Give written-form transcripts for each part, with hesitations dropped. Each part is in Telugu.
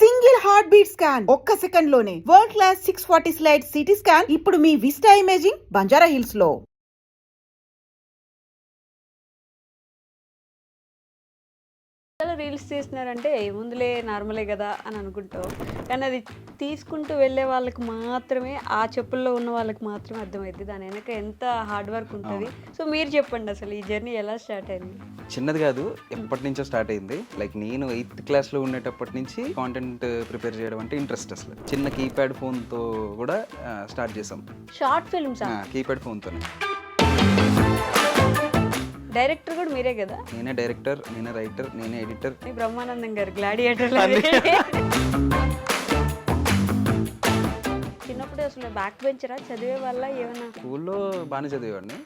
సింగిల్ హార్ట్ బీట్ స్కాన్ ఒక్క సెకండ్ లోనే world class 640 slide CT scan ఇప్పుడు మీ విస్టా ఇమేజింగ్ బంజారా హిల్స్ లో. రీల్స్ తీస్తున్నారంటే ఏముందులే నార్మలే కదా అని అనుకుంటాం, కానీ అది తీసుకుంటూ వెళ్ళే వాళ్ళకి మాత్రమే, ఆ చెప్పుల్లో ఉన్న వాళ్ళకి మాత్రమే అర్థమైంది దాని వెనక ఎంత హార్డ్ వర్క్ ఉంటుంది. సో మీరు చెప్పండి, అసలు ఈ జర్నీ ఎలా స్టార్ట్ అయింది? చిన్నది కాదు, ఎప్పటి నుంచో స్టార్ట్ అయింది. లైక్ నేను 8th క్లాస్లో ఉండేటప్పటి నుంచి కాంటెంట్ ప్రిపేర్ చేయడం అంటే ఇంట్రెస్ట్. అసలు చిన్న కీప్యాడ్ ఫోన్తో కూడా స్టార్ట్ చేసాం. షార్ట్ ఫిల్మ్స్ కీప్యాడ్ ఫోన్తోనే. డైరెక్టర్ కూడా మీరే కదా? నేనే డైరెక్టర్, నేనే రైటర్, నేనే ఎడిటర్. బ్రహ్మానందం గారు గ్లాడియేటర్. చిన్నప్పుడు అసలు బ్యాక్ బెంచరా, చదివే వల్ల ఏమన్నా? స్కూల్లో బాగానే చదివేవాడిని.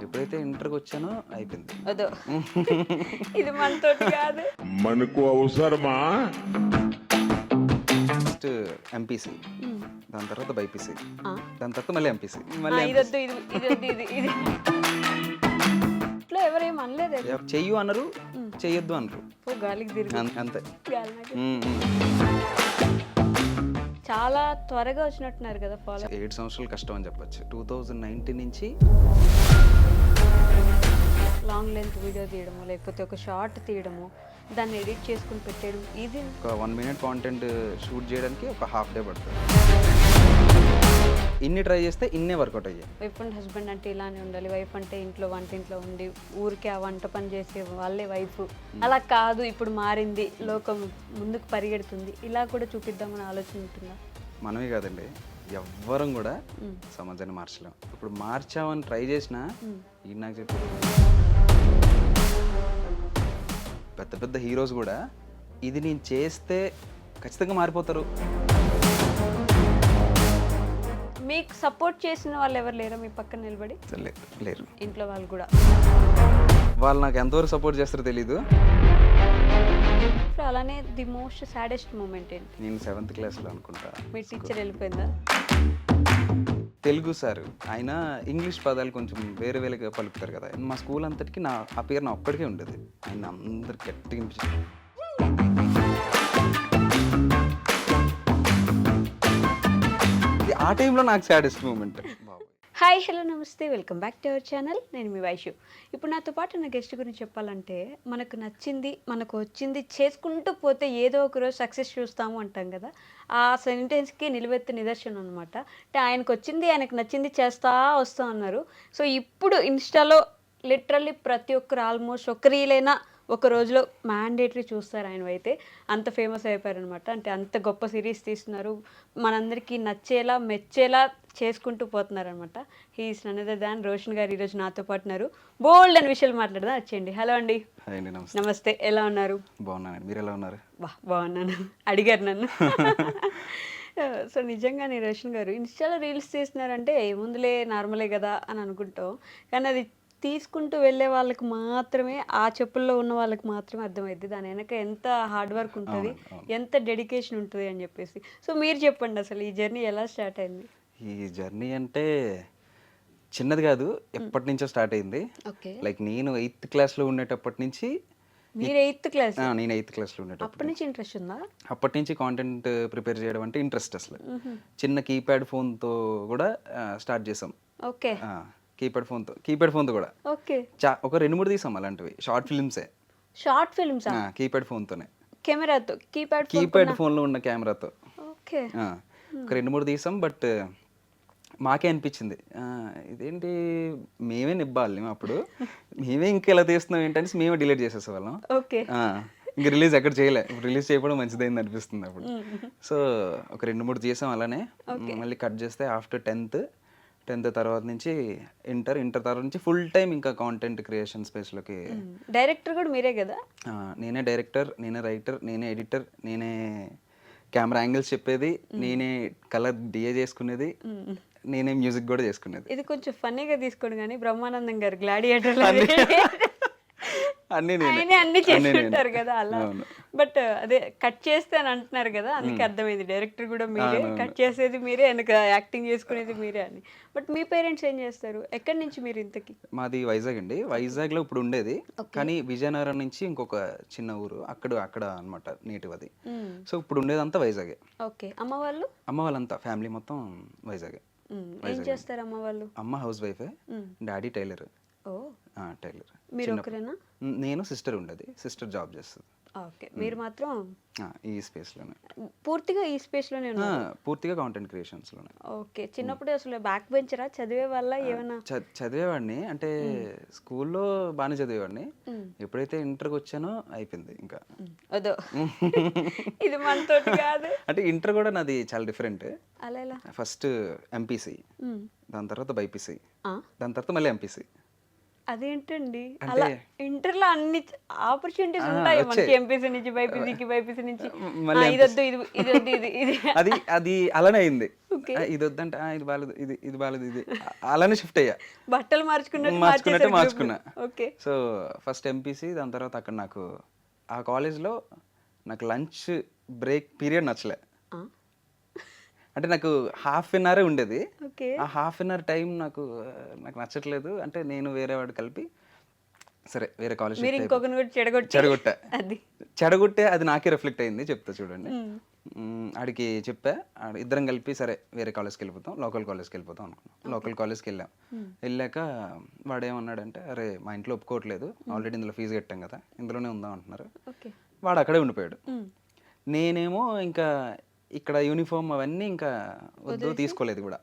ఎప్పుడైతే ఇంటర్కి వచ్చానో అయిపోయింది. అదో ఇది మనతోటి కాదు, మనకు అవసరమా? ఫస్ట్ ఎంపీసీ, దాని తర్వాత బైపీసీ, దాని తర్వాత మళ్ళీ ఎంపీసీ, మళ్ళీ ఇదొద్దు ఇది ఇట్లా ఎవరేం అనలేదు. చెయ్యు అనరు, చెయ్యొద్దు అనరు, గాలికి తిరిగి అంతే. చాలా త్వరగా వచ్చినట్టున్నారు కదా ఫాలో. 7 సంవత్సరాలు కష్టం అని చెప్పొచ్చు. 2019 నుంచి లాంగ్ లెంత్ వీడియో తీయడము, లేకపోతే ఒక షార్ట్ తీయడము, దాన్ని ఎడిట్ చేసుకుని పెట్టేయడం, ఇది ఒక 1 minute కాంటెంట్ షూట్ చేయడానికి ఒక హాఫ్ డే పడుతుంది. ఇన్ని ట్రై చేస్తే ఇన్నే వర్కౌట్ అయ్యాయి. వైఫ్ అండ్ హస్బెండ్ అంటే ఇలానే ఉండాలి, వైఫ్ అంటే ఇంట్లో వంటింట్లో ఉండి ఊరికే ఆ వంట పని చేసే వాళ్ళే వైఫ్, అలా కాదు ఇప్పుడు మారింది, లోకం ముందుకు పరిగెడుతుంది, ఇలా కూడా చూపిద్దామని ఆలోచన ఉంటుందా? మనమే కాదండి, ఎవ్వరం కూడా సమాజాన్ని మార్చలేం. ఇప్పుడు మార్చామని ట్రై చేసినా ఈ నాకు చెప్పి పెద్ద పెద్ద హీరోస్ కూడా ఇది నేను చేస్తే ఖచ్చితంగా మారిపోతారు. మీకు సపోర్ట్ చేసిన వాళ్ళు ఎవరు లేరా మీ పక్కన నిలబడి? లేరు. ఇంట్లో వాళ్ళు కూడా వాళ్ళు నాకు ఎంతవరకు సపోర్ట్ చేస్తారో తెలీదు. అలానే ది మోస్ట్ సాడెస్ట్ మూమెంట్ ఏంటి? నేను 7th క్లాస్లో అనుకుంటా, మీ టీచర్ వెళ్ళిపోయిందా? తెలుగు సార్, ఆయన ఇంగ్లీష్ పదాలు కొంచెం వేరే వేరేగా పలుకుతారు కదా. మా స్కూల్ అంతటికి ఆ పేరు నా ఒక్కడికే ఉండేది. ఆయన అందరు గట్టిగా అనిపించింది. ఆ టైంలో నాకు సాడెస్ట్ మూమెంట్. హాయ్, హలో, నమస్తే, welcome back to our channel. నేను మీ వైషు. ఇప్పుడు నాతో పాటు నా గెస్ట్ గురించి చెప్పాలంటే, మనకు నచ్చింది, మనకు వచ్చింది చేసుకుంటూ పోతే ఏదో ఒక రోజు సక్సెస్ చూస్తాము అంటాం కదా, ఆ సెంటెన్స్కి నిలువెత్తు నిదర్శనం అనమాట. అంటే ఆయనకు వచ్చింది, ఆయనకు నచ్చింది చేస్తా వస్తూ ఉన్నారు. సో ఇప్పుడు ఇన్స్టాలో లిటరల్లీ ప్రతి ఒక్కరు ఆల్మోస్ట్ ఒక రీలైనా ఒక రోజులో మ్యాండేటరీ చూస్తారు. ఆయన అయితే అంత ఫేమస్ అయిపోయారనమాట. అంటే అంత గొప్ప సిరీస్ తీస్తున్నారు, మనందరికీ నచ్చేలా మెచ్చేలా చేసుకుంటూ పోతున్నారనమాట. He is none other than Roshan garu ఈరోజు నాతో పాటు ఉన్నారు. బోల్డ్ అని విషయాలు మాట్లాడదా, వచ్చేయండి. హలో అండి. నమస్తే, ఎలా ఉన్నారు? బాగున్నాను, మీరు ఎలా ఉన్నారు? బాగున్నాను, అడిగారు నన్ను. సో నిజంగానే రోషన్ గారు ఇన్స్టాలో రీల్స్ తీస్తున్నారంటే ఏముందులే నార్మలే కదా అని అనుకుంటాం, కానీ అది తీసుకుంటూ వెళ్ళే వాళ్ళకి మాత్రమే, ఆ చెప్పుల్లో ఉన్న వాళ్ళకి మాత్రమే అర్థమైంది దాని వెనక ఎంత హార్డ్ వర్క్ ఉంటుంది, ఎంత డెడికేషన్ ఉంటుంది అని చెప్పేసి. సో మీరు చెప్పండి, అసలు ఈ జర్నీ ఎలా స్టార్ట్ అయింది? ఈ జర్నీ అంటే చిన్నది కాదు, ఎప్పటి నుంచో స్టార్ట్ అయింది. లైక్ నేను 8th క్లాస్లో ఉండేటప్పటి నుంచి. మీరు 8th క్లాస్? నేను 8th క్లాస్లో ఉండేటప్పటి అప్పటి నుంచి ఇంట్రెస్ట్ ఉందా? అప్పటి నుంచి కాంటెంట్ ప్రిపేర్ చేయడం అంటే ఇంట్రెస్ట్. అసలు చిన్న కీప్యాడ్ ఫోన్తో కూడా స్టార్ట్ చేసాం. ఓకే, కీప్యాడ్ ఫోన్తో కూడా ఒక 2-3 తీసాం అలాంటివి షార్ట్ ఫిల్మ్సే. షార్ట్ ఫిల్మ్స్ కీప్యాడ్ ఫోన్తోనే, కెమెరాతో, కీప్యాడ్ ఫోన్లో ఉన్న కెమెరాతో. ఓకే, ఒక 2-3 తీసాం. బట్ మాకే అనిపించింది, ఇదేంటి మేమే నిబ్బాలి అప్పుడు, మేమే ఇంకా ఎలా తీస్తున్నాం ఏంటని మేమే డిలీట్ చేసేసేవాళ్ళం. ఓకే, ఇంకా రిలీజ్ ఎక్కడ చేయలే, రిలీజ్ చేయడం మంచిదైంది అనిపిస్తుంది అప్పుడు. సో ఒక 2-3 తీసాం అలానే. మళ్ళీ కట్ చేస్తే ఆఫ్టర్ 10th తర్వాత నుంచి ఇంటర్ తర్వాత నుంచి ఫుల్ టైం ఇంకా కాంటెంట్ క్రియేషన్ స్పేస్లోకి. డైరెక్టర్ కూడా మీరే కదా? నేనే డైరెక్టర్, నేనే రైటర్, నేనే ఎడిటర్, నేనే కెమెరా యాంగిల్స్ చెప్పేది, నేనే కలర్ డిఏ చేసుకునేది, నేనే మ్యూజిక్ కూడా చేసుకునేది. ఇది కొంచెం ఫన్నీగా తీసుకోండి, కానీ బ్రహ్మానందం గారు గ్లాడియేటర్ అన్నీ అన్ని చేస్తుంటారు కదా, అలా బట్ అదే కట్ చేస్తే అని అంటున్నారు కదా, అందుకే అర్థమైంది డైరెక్టర్ కూడా మీరే, కట్ చేసేది మీరే, వెనక యాక్టింగ్ చేసుకునేది మీరే అని. బట్ మీ పేరెంట్స్ ఏం చేస్తారు? ఎక్కడి నుంచి మీరు ఇంతకి? మాది వైజాగ్ అండి. వైజాగ్లో ఇప్పుడు ఉండేది, కానీ విజయనగరం నుంచి ఇంకొక చిన్న ఊరు అక్కడ అనమాట నేటివ్ అది. సో ఇప్పుడు ఉండేదంతా వైజాగే. ఓకే. అమ్మ వాళ్ళు? అమ్మ వాళ్ళంతా ఫ్యామిలీ మొత్తం వైజాగే. ఏం చేస్తారు అమ్మ వాళ్ళు? అమ్మ హౌస్ వైఫే, డాడీ టైలర్. ఓ, టైలర్. మీరు ఒకరేనా? నేను సిస్టర్ ఉండేది, సిస్టర్ జాబ్ చేస్తుంది. ఓకే. మీరు మాత్రం ఈ స్పేస్లోనే, పూర్తిగా ఈ స్పేస్ లోనే ఉన్నారు? పూర్తిగా కాంటెంట్ క్రియేషన్స్లోనే. ఓకే. చిన్నప్పుడే అసలు బ్యాక్ బెంచరా? చదివే వల్ల ఏమన్నా? చదివేవాడిని, అంటే స్కూల్లో బాగానే చదివేవాడిని. ఎప్పుడైతే ఇంటర్కి వచ్చానో అయిపోయింది ఇంకా. అదో ఇది మనతోటి కాదు. అంటే ఇంటర్ కూడా నాది చాలా డిఫరెంట్. అలా ఎలా? ఫస్ట్ ఎంపీసీ, దాని తర్వాత బైపీసీ, ఆ? దాని తర్వాత మళ్ళీ ఎంపీసీ. అదేంటండి అలా? ఇంటర్లో అన్ని ఆపర్చునిటీస్ ఉంటాయి మనకి, ఎంపీసీ నుంచి బైపీసీకి, బైపీసీ నుంచి ఇదొద్దు ఇదొద్దు ఇది అది అలానే అయింది. ఇది వద్దంటే ఇది బాలేదు, ఇది బాలేదు, ఇది అలానే షిఫ్ట్ అయ్యా, బట్టలు మార్చుకున్నట్టు మార్చుకున్నా. ఓకే. సో ఫస్ట్ ఎంపీసీ, దాని తర్వాత అక్కడ నాకు ఆ కాలేజ్లో నాకు లంచ్ బ్రేక్ పీరియడ్ నచ్చలే. అంటే నాకు హాఫ్ అన్ అవరే ఉండేది. ఆ హాఫ్ అన్ అవర్ టైం నాకు నచ్చట్లేదు అంటే నేను వేరే వాడు కలిపి సరే వేరే కాలేజ్ చెడగొట్టే అది నాకే రిఫ్లెక్ట్ అయింది. చెప్తా చూడండి. ఆడికి చెప్పా, ఇద్దరం కలిపి సరే వేరే కాలేజ్కి వెళ్ళిపోతాం, లోకల్ కాలేజ్కి వెళ్ళిపోతాం అనుకున్నాం. లోకల్ కాలేజ్కి వెళ్ళాం. వెళ్ళాక వాడు ఏమన్నాడంటే, అరే మా ఇంట్లో ఒప్పుకోవట్లేదు, ఆల్రెడీ ఇందులో ఫీజు కట్టాం కదా, ఇందులోనే ఉందాం అంటున్నారు. వాడు అక్కడే ఉండిపోయాడు. నేనేమో ఇంకా ఇక్కడ యూనిఫామ్ అవన్నీ ఇంకా వద్దు, తీసుకోలేదు కూడా.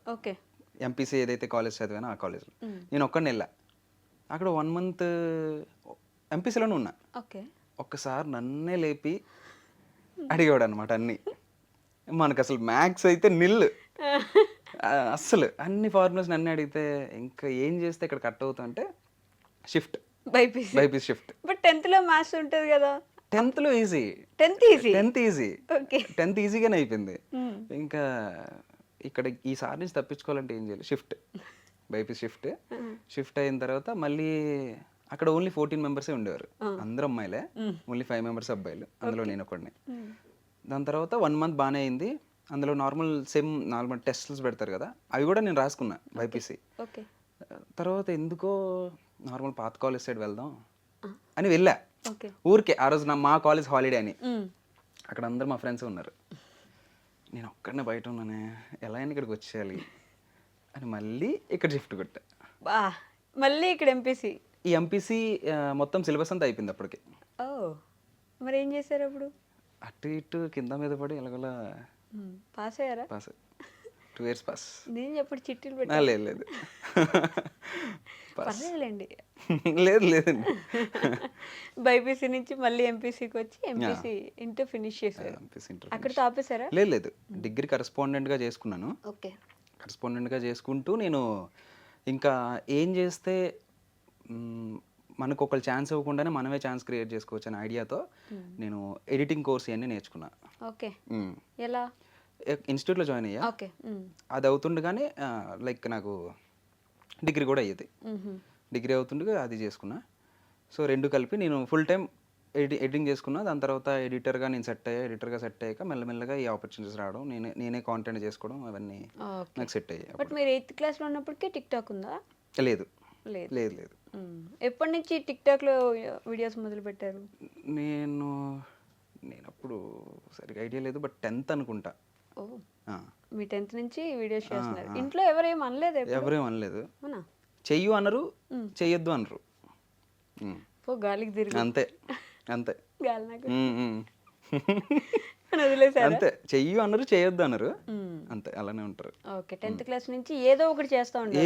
ఎంపీసీ ఏదైతే కాలేజ్ చదివానో ఆ కాలేజ్లో నేను ఒక్కడిని వెళ్ళా. అక్కడ 1 month ఎంపీసీలోనే ఉన్నా. ఒక్కసారి నన్నే లేపి అడిగాడు అనమాట అన్నీ. మనకు అసలు మ్యాథ్స్ అయితే నిల్, అస్సలు అన్ని ఫార్ములాస్ నన్ను అడిగితే ఇంకా ఏం చేస్తే ఇక్కడ కట్ అవుతా అంటే shift, BiPC shift. But 10th లో మ్యాథ్స్ ఉంటుంది కదా? 10th లో ఈజీ, 10th ఈజీగానే అయిపోయింది. ఇంకా ఇక్కడ ఈసారి నుంచి తప్పించుకోవాలంటే ఏం చేయాలి, షిఫ్ట్, బైపీసీ షిఫ్ట్ అయిన తర్వాత మళ్ళీ అక్కడ ఓన్లీ 14 members ఉండేవారు, అందరూ అమ్మాయిలే, ఓన్లీ 5 members అబ్బాయిలు, అందులో నేను ఒకడిని. దాని తర్వాత 1 month బాగానే అయింది. అందులో నార్మల్ టెస్ట్స్ పెడతారు కదా, అవి కూడా నేను రాసుకున్నా బైపీసీ. తర్వాత ఎందుకో నార్మల్ పాత కాలేజ్ సైడ్ వెళ్దాం అని వెళ్ళా ఊరికే. ఆ రోజు మా కాలేజ్ హాలిడే అని, అక్కడ అందరు మా ఫ్రెండ్స్ ఉన్నారు, నేను ఒక్కడనే బయట ఉన్నానే, ఎలా అయినా ఇక్కడికి వచ్చేయాలి అని మళ్ళీ ఇక్కడ షిఫ్ట్ కొట్టా. మళ్ళీ ఇక్కడ ఎంపీసీ. ఈ ఎంపీసీ మొత్తం సిలబస్ అంతా అయిపోయింది అప్పటికి. మరి ఏం చేశారు అప్పుడు? అటు ఇటు కింద మీద పడి ఎలాగోలా పాస్ అయ్యారా? Pass, 2 years pass. నేను ఎప్పుడు చిట్టీలు పెట్టా? లేదు పర్లేదులేండి. లేదండి. బైపీసీ నుంచి మళ్ళీ ఎంపీసీకి వచ్చి ఎంపీసీ ఇంటర్ ఫినిష్ చేశారు. అక్కడితో ఆపేశారా? లేదు, డిగ్రీ కరెస్పాండెంట్గా చేసుకున్నాను. కరెస్పాండెంట్గా చేసుకుంటూ నేను ఇంకా ఏం చేస్తే మనకు ఒకళ్ళు ఛాన్స్ ఇవ్వకుండానే మనమే ఛాన్స్ క్రియేట్ చేసుకోవచ్చు అనే ఐడియాతో నేను ఎడిటింగ్ కోర్స్ ఇవన్నీ నేర్చుకున్నా. ఎలా? ఇన్స్టిట్యూట్లో జాయిన్ అయ్యా. అది అవుతుండగానే లైక్ నాకు డిగ్రీ కూడా అయ్యేది. డిగ్రీ అవుతుండగా అది చేసుకున్నా. సో 2 కలిపి నేను ఫుల్ టైం ఎడిటింగ్ చేసుకున్నా. దాని తర్వాత ఎడిటర్గా నేను సెట్ అయ్యాక మెల్లమెల్లగా ఈ ఆపర్చునిటీస్ రావడం, నేనే కాంటెంట్ చేసుకోవడం, అవన్నీ నాకు సెట్ అయ్యాయి. బట్ మీరు 8th క్లాస్లో ఉన్నప్పటికీ టిక్టాక్ ఉందా? లేదు. ఎప్పటి నుంచి టిక్టాక్లో వీడియోస్ మొదలు పెట్టారు? నేను అప్పుడు సరిగ్గా ఐడియా లేదు, బట్ 10th అనుకుంటా. మీ 10th నుంచి వీడియోస్ చేస్తున్నారు. ఇంట్లో ఎవరేం అనలేదు? ఎవరేం అనలేదు. చెయ్యు అనరు, చెయ్యొద్దు అనరు, గాలికి తిరిగి అంతే. గాలి నాకు వదిలేసారు. అంతే, చెయ్యు అనరు, చేయొద్దు అనరు, అంతే, అలానే ఉంటారు. ఓకే. 10th క్లాస్ నుంచి ఏదో ఒకటి చేస్తా ఉంటారు.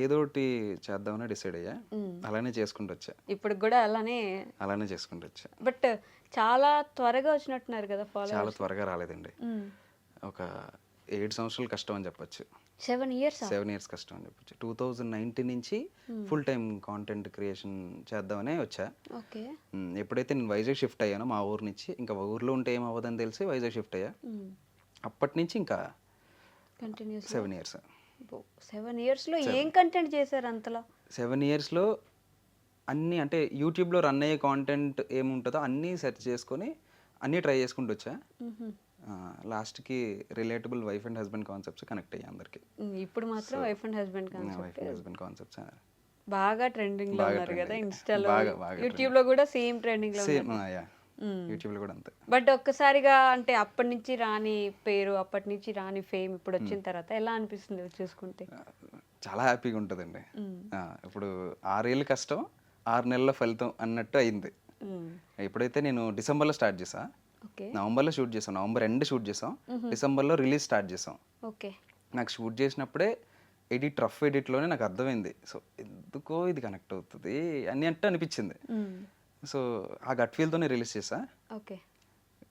ఏదో ఒకటి చేద్దామని డిసైడ్ అయ్యా. అలానే చేసుకుంటూ వచ్చా. ఇప్పుడు కూడా అలానే చేసుకుంటూ వచ్చా. బట్ చాలా త్వరగా వచ్చినట్టున్నారు కదా ఫాలోవర్స్? చాలా త్వరగా రాలేదండి. ఒక 7 సంవత్సరాలు కష్టం అని చెప్పొచ్చు. 7 years కష్టం అని చెప్పొచ్చు. 2019 నుంచి ఫుల్ టైం కాంటెంట్ క్రియేషన్ చేద్దామనే వచ్చా. ఎప్పుడైతే నేను వైజాగ్ షిఫ్ట్ అయ్యానో మా ఊరు నుంచి, ఇంకా ఊర్లో ఉంటే ఏం అవ్వదని తెలిసి వైజాగ్ షిఫ్ట్ అయ్యా. అప్పటి నుంచి ఇంకా 7 years. 7 yearsలో ఏం కంటెంట్ చేశారు అంతలా? 7 yearsలో అన్నీ, అంటే యూట్యూబ్లో రన్ అయ్యే కాంటెంట్ ఏముంటుందో అన్నీ సెర్చ్ చేసుకొని అన్నీ ట్రై చేసుకుంటూ వచ్చా. లాస్ట్కి relatable wife and husband concepts connect అయ్యాయి అందరికి. ఇప్పుడు మాత్రం wife and husband concept wife and husband concepts బాగా ట్రెండింగ్ లో బాగా ఉన్నారు కదా trending. ఇన్స్టాలో, బాగా యూట్యూబ్ లో కూడా సేమ్ ట్రెండింగ్ లో సేమ్ ఉన్నారు. యూట్యూబ్లో కూడా అంతే. బట్ ఒక్కసారిగా అంటే అప్పటి నుంచి రాని పేరు, అప్పటి నుంచి రాని ఫేమ్ ఇప్పుడు వచ్చిన తర్వాత ఎలా అనిపిస్తుంది చూసుకుంటే? చాలా హ్యాపీగా ఉంటుందండి. ఇప్పుడు 6 ఏళ్ళు కష్టం 6 నెలల ఫలితం అన్నట్టు అయింది. ఎప్పుడైతే నేను డిసెంబర్లో స్టార్ట్ చేసా, ఓకే నవంబర్లో షూట్ చేసాం, నవంబర్ ఎండ్ షూట్ చేసాం, డిసెంబర్లో రిలీజ్ స్టార్ట్ చేసాం. ఓకే నాకు షూట్ చేసినప్పుడే రఫ్ ఎడిట్లోనే నాకు అర్థమైంది, సో ఎందుకో ఇది కనెక్ట్ అవుతుంది అని అంటే అనిపించింది. సో ఆ గట్ ఫీల్తోనే రిలీజ్ చేసా. ఓకే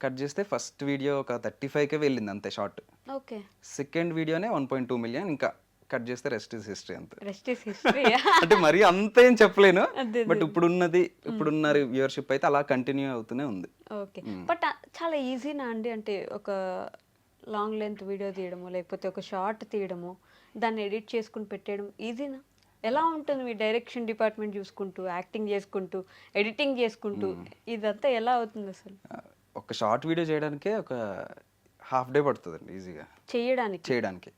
కట్ చేస్తే ఫస్ట్ వీడియో ఒక 35K వెళ్ళింది అంతే షార్ట్. ఓకే సెకండ్ వీడియోనే 1.2 మిలియన్. ఇంకా కట్ చేస్తే రెస్ట్ ఇస్ హిస్టరీ అంతే. Rest is history. అంటే మరీ అంత ఏం చెప్పలేను, బట్ ఇప్పుడున్న వ్యూవర్షిప్ అయితే అలా కంటిన్యూ అవుతూనే ఉంది. ఓకే బట్ చాలా ఈజీనా అండి? అంటే ఒక లాంగ్ లెంత్ వీడియో తీయడము, లేకపోతే ఒక షార్ట్ తీయడము, దాన్ని ఎడిట్ చేసుకుని పెట్టేయడం ఈజీనా? ఎలా ఉంటుంది మీ డైరెక్షన్ డిపార్ట్మెంట్ చూసుకుంటూ, యాక్టింగ్ చేసుకుంటూ, ఎడిటింగ్ చేసుకుంటూ, ఇదంతా ఎలా అవుతుంది అసలు? ఒక షార్ట్ వీడియో చేయడానికే ఒక హాఫ్ డే పడుతుందండి ఈజీగా చేయడానికి.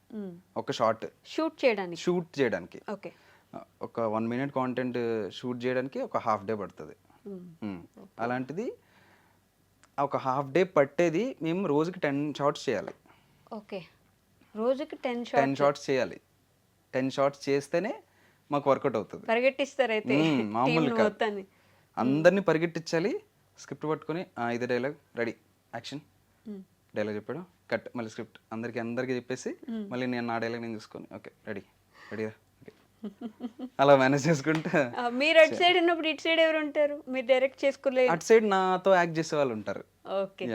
ఒక షార్ట్ షూట్ చేయడానికి ఓకే ఒక 1 మినిట్ కాంటెంట్ షూట్ చేయడానికి ఒక హాఫ్ డే పడుతుంది. అలాంటిది ఒక హాఫ్ డే పట్టేది మేము రోజుకి 10 షార్ట్స్ చేయాలి. ఓకే రోజుకి 10 షార్ట్స్ చేయాలి. 10 షార్ట్స్ చేస్తేనే మాకు వర్కౌట్ అవుతుంది. పరిగెట్టిస్తారైతే మామూలు కాదు, అందరినీ పరిగెట్టించాలి. స్క్రిప్ట్ పట్టుకొని ఇది డైలాగ్ రెడీ, యాక్షన్, డైలాగ్ చెప్పాడు, కట్, మళ్ళీ స్క్రిప్ట్ అందరికీ చెప్పేసి మళ్ళీ నేను నా డైలాగ్ నేను చూసుకొని ఓకే రెడీగా అలా మేనేజ్ చేసుకుంటే. మీరు అటు సైడ్ ఉన్నప్పుడు ఇటు సైడ్ ఎవరు ఉంటారు? మీరు డైరెక్ట్ చేసుకోలేదు, అటు సైడ్ నాతో యాక్ట్ చేసే వాళ్ళు ఉంటారు. ఓకే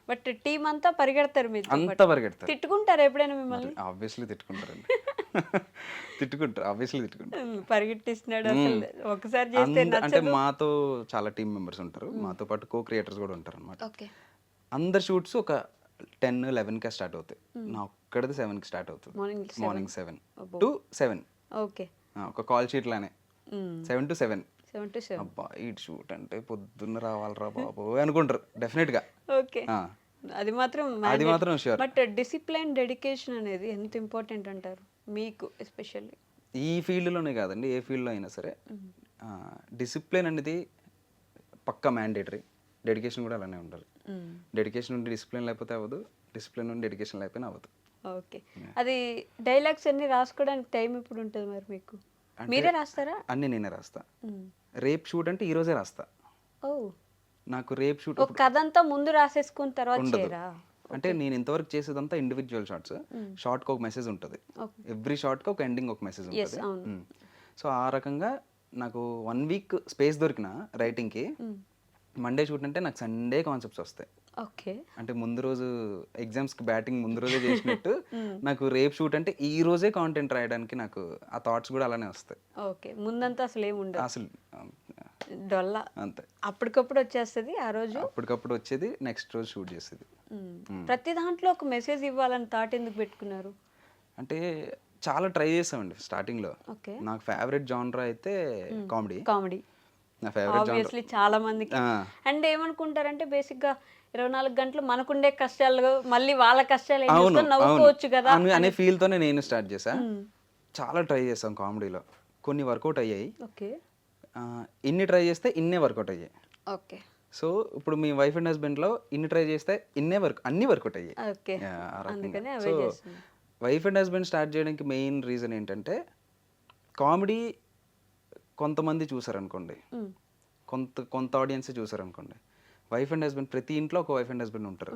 బట్ టీం అంతా పరిగెడతారు, మీరు అంతా పరిగెడతారు. తిట్టుకుంటారు ఎప్పుడైనా మిమ్మల్ని? ఆబ్వియస్లీ తిట్టుకుంటారండి. తిట్టుకుంటారు. పరిగెట్టిస్తున్నాడు అసలు ఒకసారి చేస్తే అంటే మాతో చాలా టీం మెంబర్స్ ఉంటారు, మాతో పాటు కో క్రియేటర్స్ కూడా ఉంటారు అనమాట. ఓకే అందరు షూట్స్ ఒక 10-11కే స్టార్ట్ అవుతాయి. నా ఒక్కడిది 7కి స్టార్ట్ అవుతుంది. Morning 7 to 7. ఓకే ఒక కాల్ షీట్ లానే 7 to 7. అబ్బా ఈ షూట్ అంటే పొద్దున్న రావాలరా బాబు అనుకుంటారు డెఫినెట్ గా. ఓకే అది మాత్రం షూర్. బట్ డిసిప్లైన్, డెడికేషన్ అనేది ఎంత ఇంపార్టెంట్ అంటారు మీకు ఎస్పెషల్లీ? ఈ ఫీల్డ్లోనే కాదండి, ఏ ఫీల్డ్లో అయినా సరే డిసిప్లిన్ అనేది పక్కా మ్యాండేటరీ. డెడికేషన్ కూడా అలానే ఉండాలి. డెడికేషన్ ఉండి డిసిప్లిన్ లేకపోతే అవ్వదు, డిసిప్లిన్ ఉండి డెడికేషన్ లేకపోయినా అవ్వదు. ఓకే అది డైలాగ్స్ అన్ని రాసుకోవడానికి టైం ఇప్పుడు ఉంటుంది మరి మీకు? మీరే రాస్తారా? అన్నీ నేనే రాస్తా. రేప్ షూట్ అంటే ఈ రోజే రాస్తా. ఓ నాకు రేప్ షూట్ ఒక కథ అంతా ముందు రాసేసుకున్న తర్వాత చేయరా? అంటే నేను ఇంతవరకు చేసేదంతా ఇండివిజువల్ షార్ట్స్. షార్ట్కి ఒక మెసేజ్ ఉంటుంది, ఎవ్రీ షార్ట్కి ఒక ఎండింగ్ ఒక మెసేజ్ ఉంటుంది. సో ఆ రకంగా నాకు 1 వీక్ స్పేస్ దొరికిన రైటింగ్కి. మండే షూట్ అంటే నాకు సండే కాన్సెప్ట్స్ వస్తాయి. ఓకే అంటే ముందు రోజు ఎగ్జామ్స్కి బ్యాటింగ్ ముందు రోజే చేసినట్టు నాకు రేప్ షూట్ అంటే ఈ రోజే కాంటెంట్ రాయడానికి నాకు ఆ థాట్స్ కూడా అలానే వస్తాయి. ఓకే ముందంతా అసలు ఏముండదు, అసలు డొల్లా అంతే, అప్పటికప్పుడు వచ్చేస్తుంది. ఆ రోజు అప్పటికప్పుడు వచ్చేది, నెక్స్ట్ రోజు షూట్ చేసేది. ప్రతి దాంట్లో ఒక మెసేజ్ ఇవ్వాలని థాట్ ఎందుకు పెట్టుకున్నారు? అంటే చాలా ట్రై చేసామండి స్టార్టింగ్లో. ఓకే నాకు ఫేవరెట్ జానరా అయితే కామెడీ. నా ఆబ్వియస్లీ చాలా మందికి. అండ్ ఏమనుకుంటారంటే బేసిక్ గా 24 గంటలు మనకుండే కష్టాలు మళ్ళీ వాళ్ళ కష్టాలు నవ్వుకోవచ్చు కదా అనే ఫీల్ తోనే నేను స్టార్ట్ చేశా. చాలా ట్రై చేసాం కామెడీలో, కొన్ని వర్కౌట్ అయ్యాయి. ఓకే ఇన్ని ట్రై చేస్తే ఇన్నే వర్కౌట్ అయ్యాయి. ఓకే సో ఇప్పుడు మీ వైఫ్ అండ్ హస్బెండ్ లో ఇన్ని ట్రై చేస్తే అన్ని వర్కౌట్ అయ్యాయి. ఓకే అందుకనే so wife and husband start చేయడానికి మెయిన్ రీజన్ ఏంటంటే కామెడీ కొంతమంది చూసారనుకోండి, కొంత ఆడియన్స్ చూసారనుకోండి, వైఫ్ అండ్ హస్బెండ్ ప్రతి ఇంట్లో ఒక వైఫ్ అండ్ హస్బెండ్ ఉంటారు.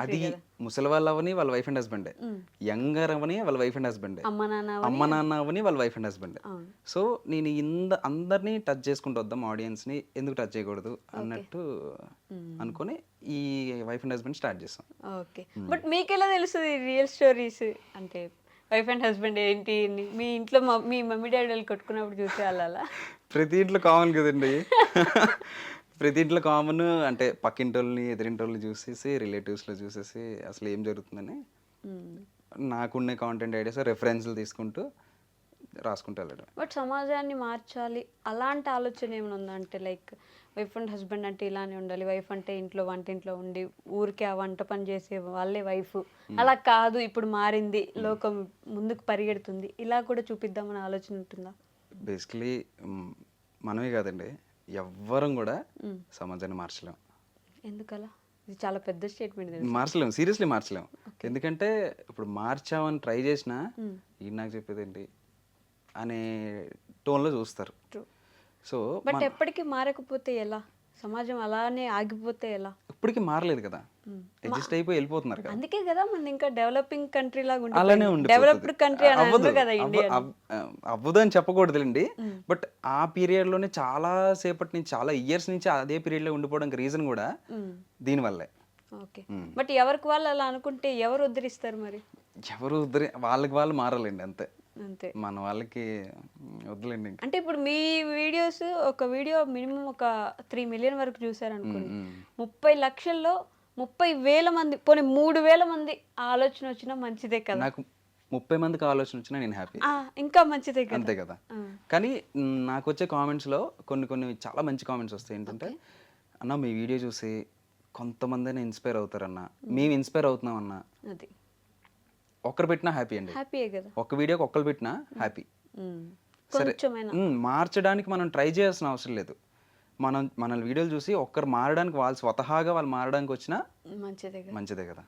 అది ముసలి వాళ్ళు అవని వాళ్ళ వైఫ్ అండ్ హస్బెండ్, యంగర్ అవని వాళ్ళ వైఫ్ అండ్ హస్బెండ్, అమ్మ నాన్న అవని వాళ్ళ వైఫ్ అండ్ హస్బెండ్. సో నేను అందరినీ టచ్ చేసుకుంటూ వద్దాం, ఆడియన్స్ ని ఎందుకు టచ్ చేయకూడదు అన్నట్టు అనుకుని ఈ వైఫ్ అండ్ హస్బెండ్ స్టార్ట్ చేస్తాం. ఓకే బట్ మీకు ఎలా తెలుస్తుంది రియల్ స్టోరీస్ అంటే వైఫ్ అండ్ హస్బెండ్ ఏంటి? మీ ఇంట్లో మీ మమ్మీ డాడీ వాళ్ళు కొట్టుకున్నప్పుడు చూసే వాళ్ళ? ప్రతి ఇంట్లో కామన్ కదండి. ప్రతి ఇంట్లో కామన్. అంటే పక్కింటోళ్ళని ఎదురింటోళ్ళని చూసేసి, రిలేటివ్స్లో చూసేసి అసలు ఏం జరుగుతుందని నాకున్న కాంటెంట్ ఐడియాస్ రెఫరెన్స్లు తీసుకుంటూ రాసుకుంటూ వెళ్ళడం. బట్ సమాజాన్ని మార్చాలి అలాంటి ఆలోచన ఏమైనా ఉందా? అంటే లైక్ వైఫ్ అండ్ హస్బెండ్ అంటే ఇలానే ఉండాలి, వైఫ్ అంటే ఇంట్లో వంటింట్లో ఉండి ఊరికే ఆ వంట పని చేసే వాళ్ళే వైఫ్, అలా కాదు ఇప్పుడు మారింది, లోకం ముందుకు పరిగెడుతుంది, ఇలా కూడా చూపిద్దామని ఆలోచన ఉంటుందా? బేసికలీ మనమే కాదండి, ఎవ్వరం కూడా సమాజాన్ని మార్చలేం. ఎందుకలా? ఇది చాలా పెద్ద స్టేట్మెంట్. మార్చలేం, సీరియస్లీ మార్చలేం. ఎందుకంటే ఇప్పుడు మార్చామని ట్రై చేసినా ఈ నాకు చెప్పేదేంటి అనే టోన్లో చూస్తారు. సో బట్ ఎప్పటికీ మారకపోతే ఎలా? సమాజం అలానే ఆగిపోతే ఎలా? ఇప్పటికీ మారలేదు కదా, అడ్జస్ట్ అయిపోయి వెళ్ళిపోతున్నారు కదా. అందుకే కదా మన ఇంకా డెవలపింగ్ కంట్రీ లాగా అలానే ఉంటుంది, డెవలప్డ్ కంట్రీ అని అనరు కదా ఇండియా. అవ్వదు అని చెప్పకూడదులేండి, బట్ ఆ పీరియడ్ లోనే చాలా సేపటి నుంచి, చాలా ఇయర్స్ నుంచి అదే పీరియడ్ లో ఉండిపోవడానికి రీజన్ కూడా దీనివల్లే. ఓకే, బట్ ఎవరికి వాళ్ళు అలా అనుకుంటే ఎవరు ఉద్ధరిస్తారు మరి? ఎవరు వాళ్ళకి వాళ్ళు మారాలండి, అంతే. అంతే, మన వాళ్ళకి వద్దులేండి ఇంకా. అంటే ఇప్పుడు మీ వీడియోస్, ఒక వీడియో మినిమం ఒక 3 మిలియన్ వరకు చూసారు అనుకోండి, 30 లక్షల్లో 30,000 మంది, పోనీ 3,000 మంది ఆలోచన వచ్చినా మంచిదే కదా. నాకు 30 మందికి ఆలోచన వచ్చినా నేను హ్యాపీ, ఇంకా మంచిదే కదా. అంతే కదా. కానీ నాకు వచ్చే కామెంట్స్లో కొన్ని చాలా మంచి కామెంట్స్ వస్తాయి. ఏంటంటే అన్న మీ వీడియో చూసి కొంతమంది ఇన్స్పైర్ అవుతారన్న, మేము ఇన్స్పైర్ అవుతున్నాం అన్న. అది ఒక్కరు పెట్టినా హ్యాపీ అండి, హ్యాపీయే కదా. ఒక్క వీడియోకి ఒక్కరు పెట్టినా హ్యాపీ. సరే, కొంచెమైనా మార్చడానికి మనం ట్రై చేయాల్సిన అవసరం లేదు. మన వీడియోలు చూసి ఒక్కరు మారడానికి, వాళ్ళు స్వతహాగా వాళ్ళు మారడానికి వచ్చినా మంచిదే కదా,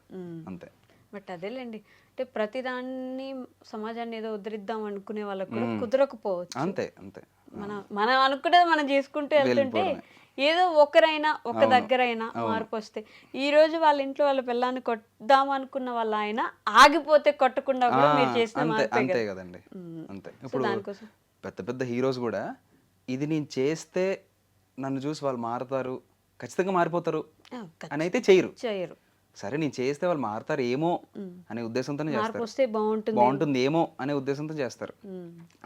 అంతే. బట్ అదేలేండి, అంటే ప్రతిదాన్ని సమాజాన్ని ఏదో ఉద్ధరిద్దాం అనుకునే వాళ్ళకు కూడా కుదరకపోవచ్చు. అంతే. మనం అనుకునేది మనం చేసుకుంటూ వెళ్తుంటే ఏదో ఒకరైనా ఒక దగ్గరైనా మార్పు వస్తే, ఈ రోజు వాళ్ళ ఇంట్లో వాళ్ళ పిల్లాన్ని కొట్టాం అనుకున్న వాళ్ళ ఆయన ఆగిపోతే కొట్టకుండా కూడా మీరు చేసిన అంతే కదండి, అంతే. ఇప్పుడు పెద్ద హీరోస్ కూడా ఇది నేను చేస్తే నన్ను చూసి వాళ్ళు మారుతారు, ఖచ్చితంగా మారిపోతారు అని అయితే చేయరు. సరే నేను చేస్తే వాళ్ళు మారుతారు ఏమో అనే ఉద్దేశంతో చేస్తారు, బాగుంటుంది ఏమో అనే ఉద్దేశంతో చేస్తారు.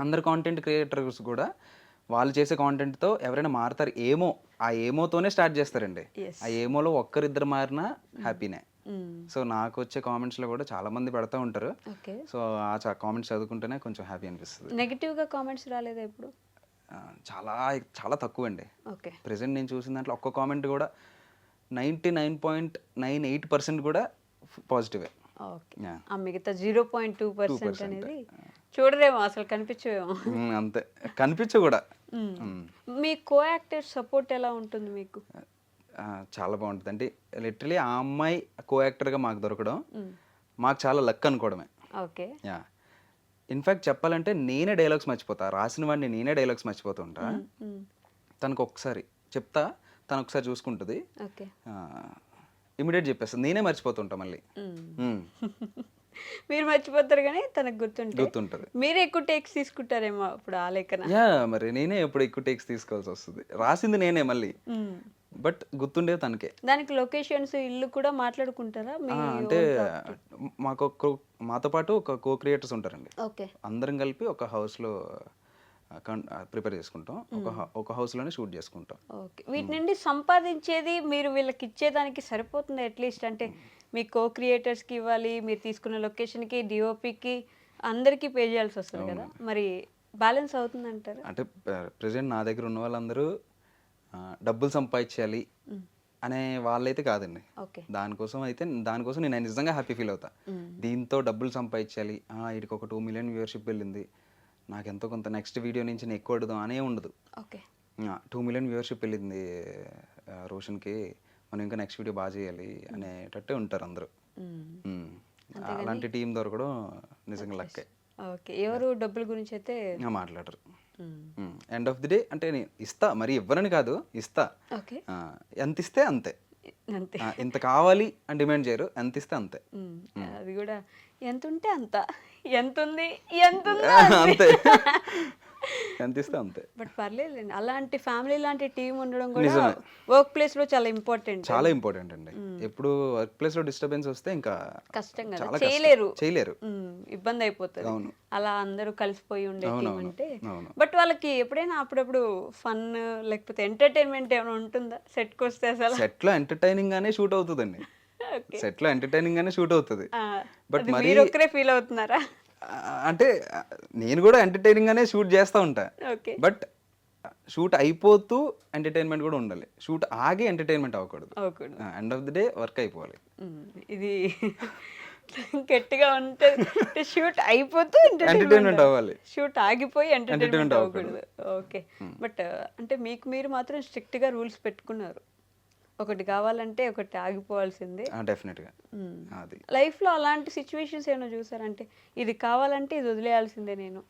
అందరు కాంటెంట్ క్రియేటర్స్ కూడా వాళ్ళు చేసే కాంటెంట్తో ఎవరైనా మారుతారు ఏమో, ఆ ఏమోతోనే స్టార్ట్ చేస్తారండి. ఆ ఏమోలో ఒక్కరిద్దరు మారినా హ్యాపీనే. సో నాకు వచ్చే కామెంట్స్లో కూడా చాలా మంది పెడతా ఉంటారు. సో ఆ కామెంట్స్ చదువుకుంటేనే కొంచెం హ్యాపీ అనిపిస్తుంది. నెగిటివ్గా కామెంట్స్ రాలేదా ఇప్పుడు? చాలా తక్కువ అండి. ప్రెసెంట్ నేను చూసిన దాంట్లో ఒక్క కామెంట్ కూడా 99.98% కూడా పాజిటివే. మిగతా 0.2% అనేది చూడరేమో, అసలు కనిపించేమో. అంతే, కనిపించు కూడా. మీ కో యాక్టర్ సపోర్ట్ ఎలా ఉంటుంది మీకు? చాలా బాగుంటుంది అంటే లిటరలీ ఆ అమ్మాయి కో యాక్టర్గా మాకు దొరకడం మాకు చాలా లక్ అనుకోవడమే. ఓకే, ఇన్ఫ్యాక్ట్ చెప్పాలంటే నేనే డైలాగ్స్ మర్చిపోతా, రాసిన వాడిని నేనే డైలాగ్స్ మర్చిపోతూ ఉంటా. తనకు ఒకసారి చెప్తా, తను ఒకసారి చూసుకుంటుంది, ఇమీడియట్ చెప్పేస్తుంది, నేనే మర్చిపోతుంటా మళ్ళీ. మీరు మర్చిపోతారు కానీ తనకు గుర్తుంటుంది. మీరే ఎక్కువ టేక్స్ తీసుకుంటారేమో ఇప్పుడు ఆ లెక్కన. మరి నేనే ఎప్పుడు ఎక్కువ టేక్స్ తీసుకోవాల్సి వస్తుంది, రాసింది నేనే మళ్ళీ, బట్ గుర్తుండేది తనకే. దానికి లొకేషన్స్, ఇల్లు కూడా మాట్లాడుకుంటారా? అంటే మాతో పాటు ఒక కో క్రియేటర్స్ ఉంటారండి, అందరం కలిపి ఒక హౌస్లో ప్రిపేర్ చేసుకుంటాం, ఒక హౌస్లోనే షూట్ చేసుకుంటాం. ఓకే, వీటి నుండి సంపాదించేది మీరు వీళ్ళకి ఇచ్చేదానికి సరిపోతుంది అట్లీస్ట్? అంటే మీ కో క్రియేటర్స్కి ఇవ్వాలి, మీరు తీసుకున్న లొకేషన్కి, డిఓపికి అందరికీ పే చేయాల్సి వస్తుంది కదా, మరి బ్యాలెన్స్ అవుతుంది అంటారు? అంటే ప్రెసెంట్ నా దగ్గర ఉన్న వాళ్ళందరూ డబ్బులు సంపాదించాలి అనే వాళ్ళైతే కాదండి. దానికోసం నేను నిజంగా హ్యాపీ ఫీల్ అవుతా. దీంతో డబ్బులు సంపాదించాలి, వీడికి ఒక 2 మిలియన్ వ్యూవర్షిప్ వెళ్ళింది, నాకు ఎంతో కొంత నెక్స్ట్ వీడియో నుంచి నేను ఎక్కువ అడుగుదాం అనే ఉండదు. 2 మిలియన్ వ్యూవర్షిప్ వెళ్ళింది రోషన్కి, మనం ఇంకా నెక్స్ట్ వీడియో బాగా చేయాలి అనేటట్టే ఉంటారు అందరూ. అలాంటి టీం దొరకడం నిజంగా లక్కే. ఓకే, ఎవరు డబ్బుల గురించి అయితే మాట్లాడరు. ఎండ్ ఆఫ్ ది డే అంటే నేను ఇస్తా, మరి ఇవ్వరని కాదు, ఇస్తా. ఎంత ఇస్తే అంతే, ఇంత కావాలి అని డిమాండ్ చేయరు, ఎంత ఇస్తే అంతే. అది కూడా ఎంత ఉంటే అంత, ఎంత ఉంది అంతే, ఎంత ఇస్తే అంతే. బట్ పర్లేదులేండి, అలాంటి ఫ్యామిలీ లాంటి టీం ఉండడం కూడా వర్క్ ప్లేస్ లో చాలా ఇంపార్టెంట్ అండి. ఎప్పుడు వర్క్ ప్లేస్ లో డిస్టర్బెన్స్ వస్తే ఇంకా కష్టం కదా, చేయలేరు, ఇబ్బంది అయిపోతుంది. అవును, అలా అందరూ కలిసిపోయి ఉండే టీం అంటే. బట్ వాళ్ళకి ఎప్పుడైనా అప్పుడప్పుడు ఫన్ లేకపోతే ఎంటర్టైన్మెంట్ ఏమైనా ఉంటుందా సెట్కి వస్తే? అసలు సెట్ లో ఎంటర్టైనింగ్ గానే షూట్ అవుతుందండి, సెట్ లో ఎంటర్టైనింగ్ గానే షూట్ అవుతుంది. బట్ మీరు ఒక్కరే ఫీల్ అవుతున్నారా? అంటే నేను కూడా ఎంటర్టైనింగ్ గానే షూట్ చేస్తూ ఉంటా, ఓకే. బట్ షూట్ అయిపోతూ ఎంటర్టైన్మెంట్ కూడా ఉండాలి, షూట్ ఆగి ఎంటర్టైన్మెంట్ అవ్వకూడదు. అవ్వకూడదు. End of the day work అయిపోవాలి. ఇది గట్టిగా ఉంటుంది. షూట్ అయిపోతూ ఎంటర్టైన్మెంట్ అవ్వాలి, షూట్ ఆగిపోయి ఎంటర్టైన్మెంట్ Entertainment అవ్వకూడదు. ఓకే. బట్ అంటే మీకు మీరు మాత్రం స్ట్రిక్ట్గా రూల్స్ పెట్టుకున్నారు, ఒకటి కావాలంటే ఒకటి ఆగిపోవాల్సిందే. డెఫినెట్గా. అది లైఫ్లో అలాంటి సిచ్యువేషన్స్ ఏమైనా చూసారంటే ఇది కావాలంటే ఇది వదిలేయాల్సిందే నేను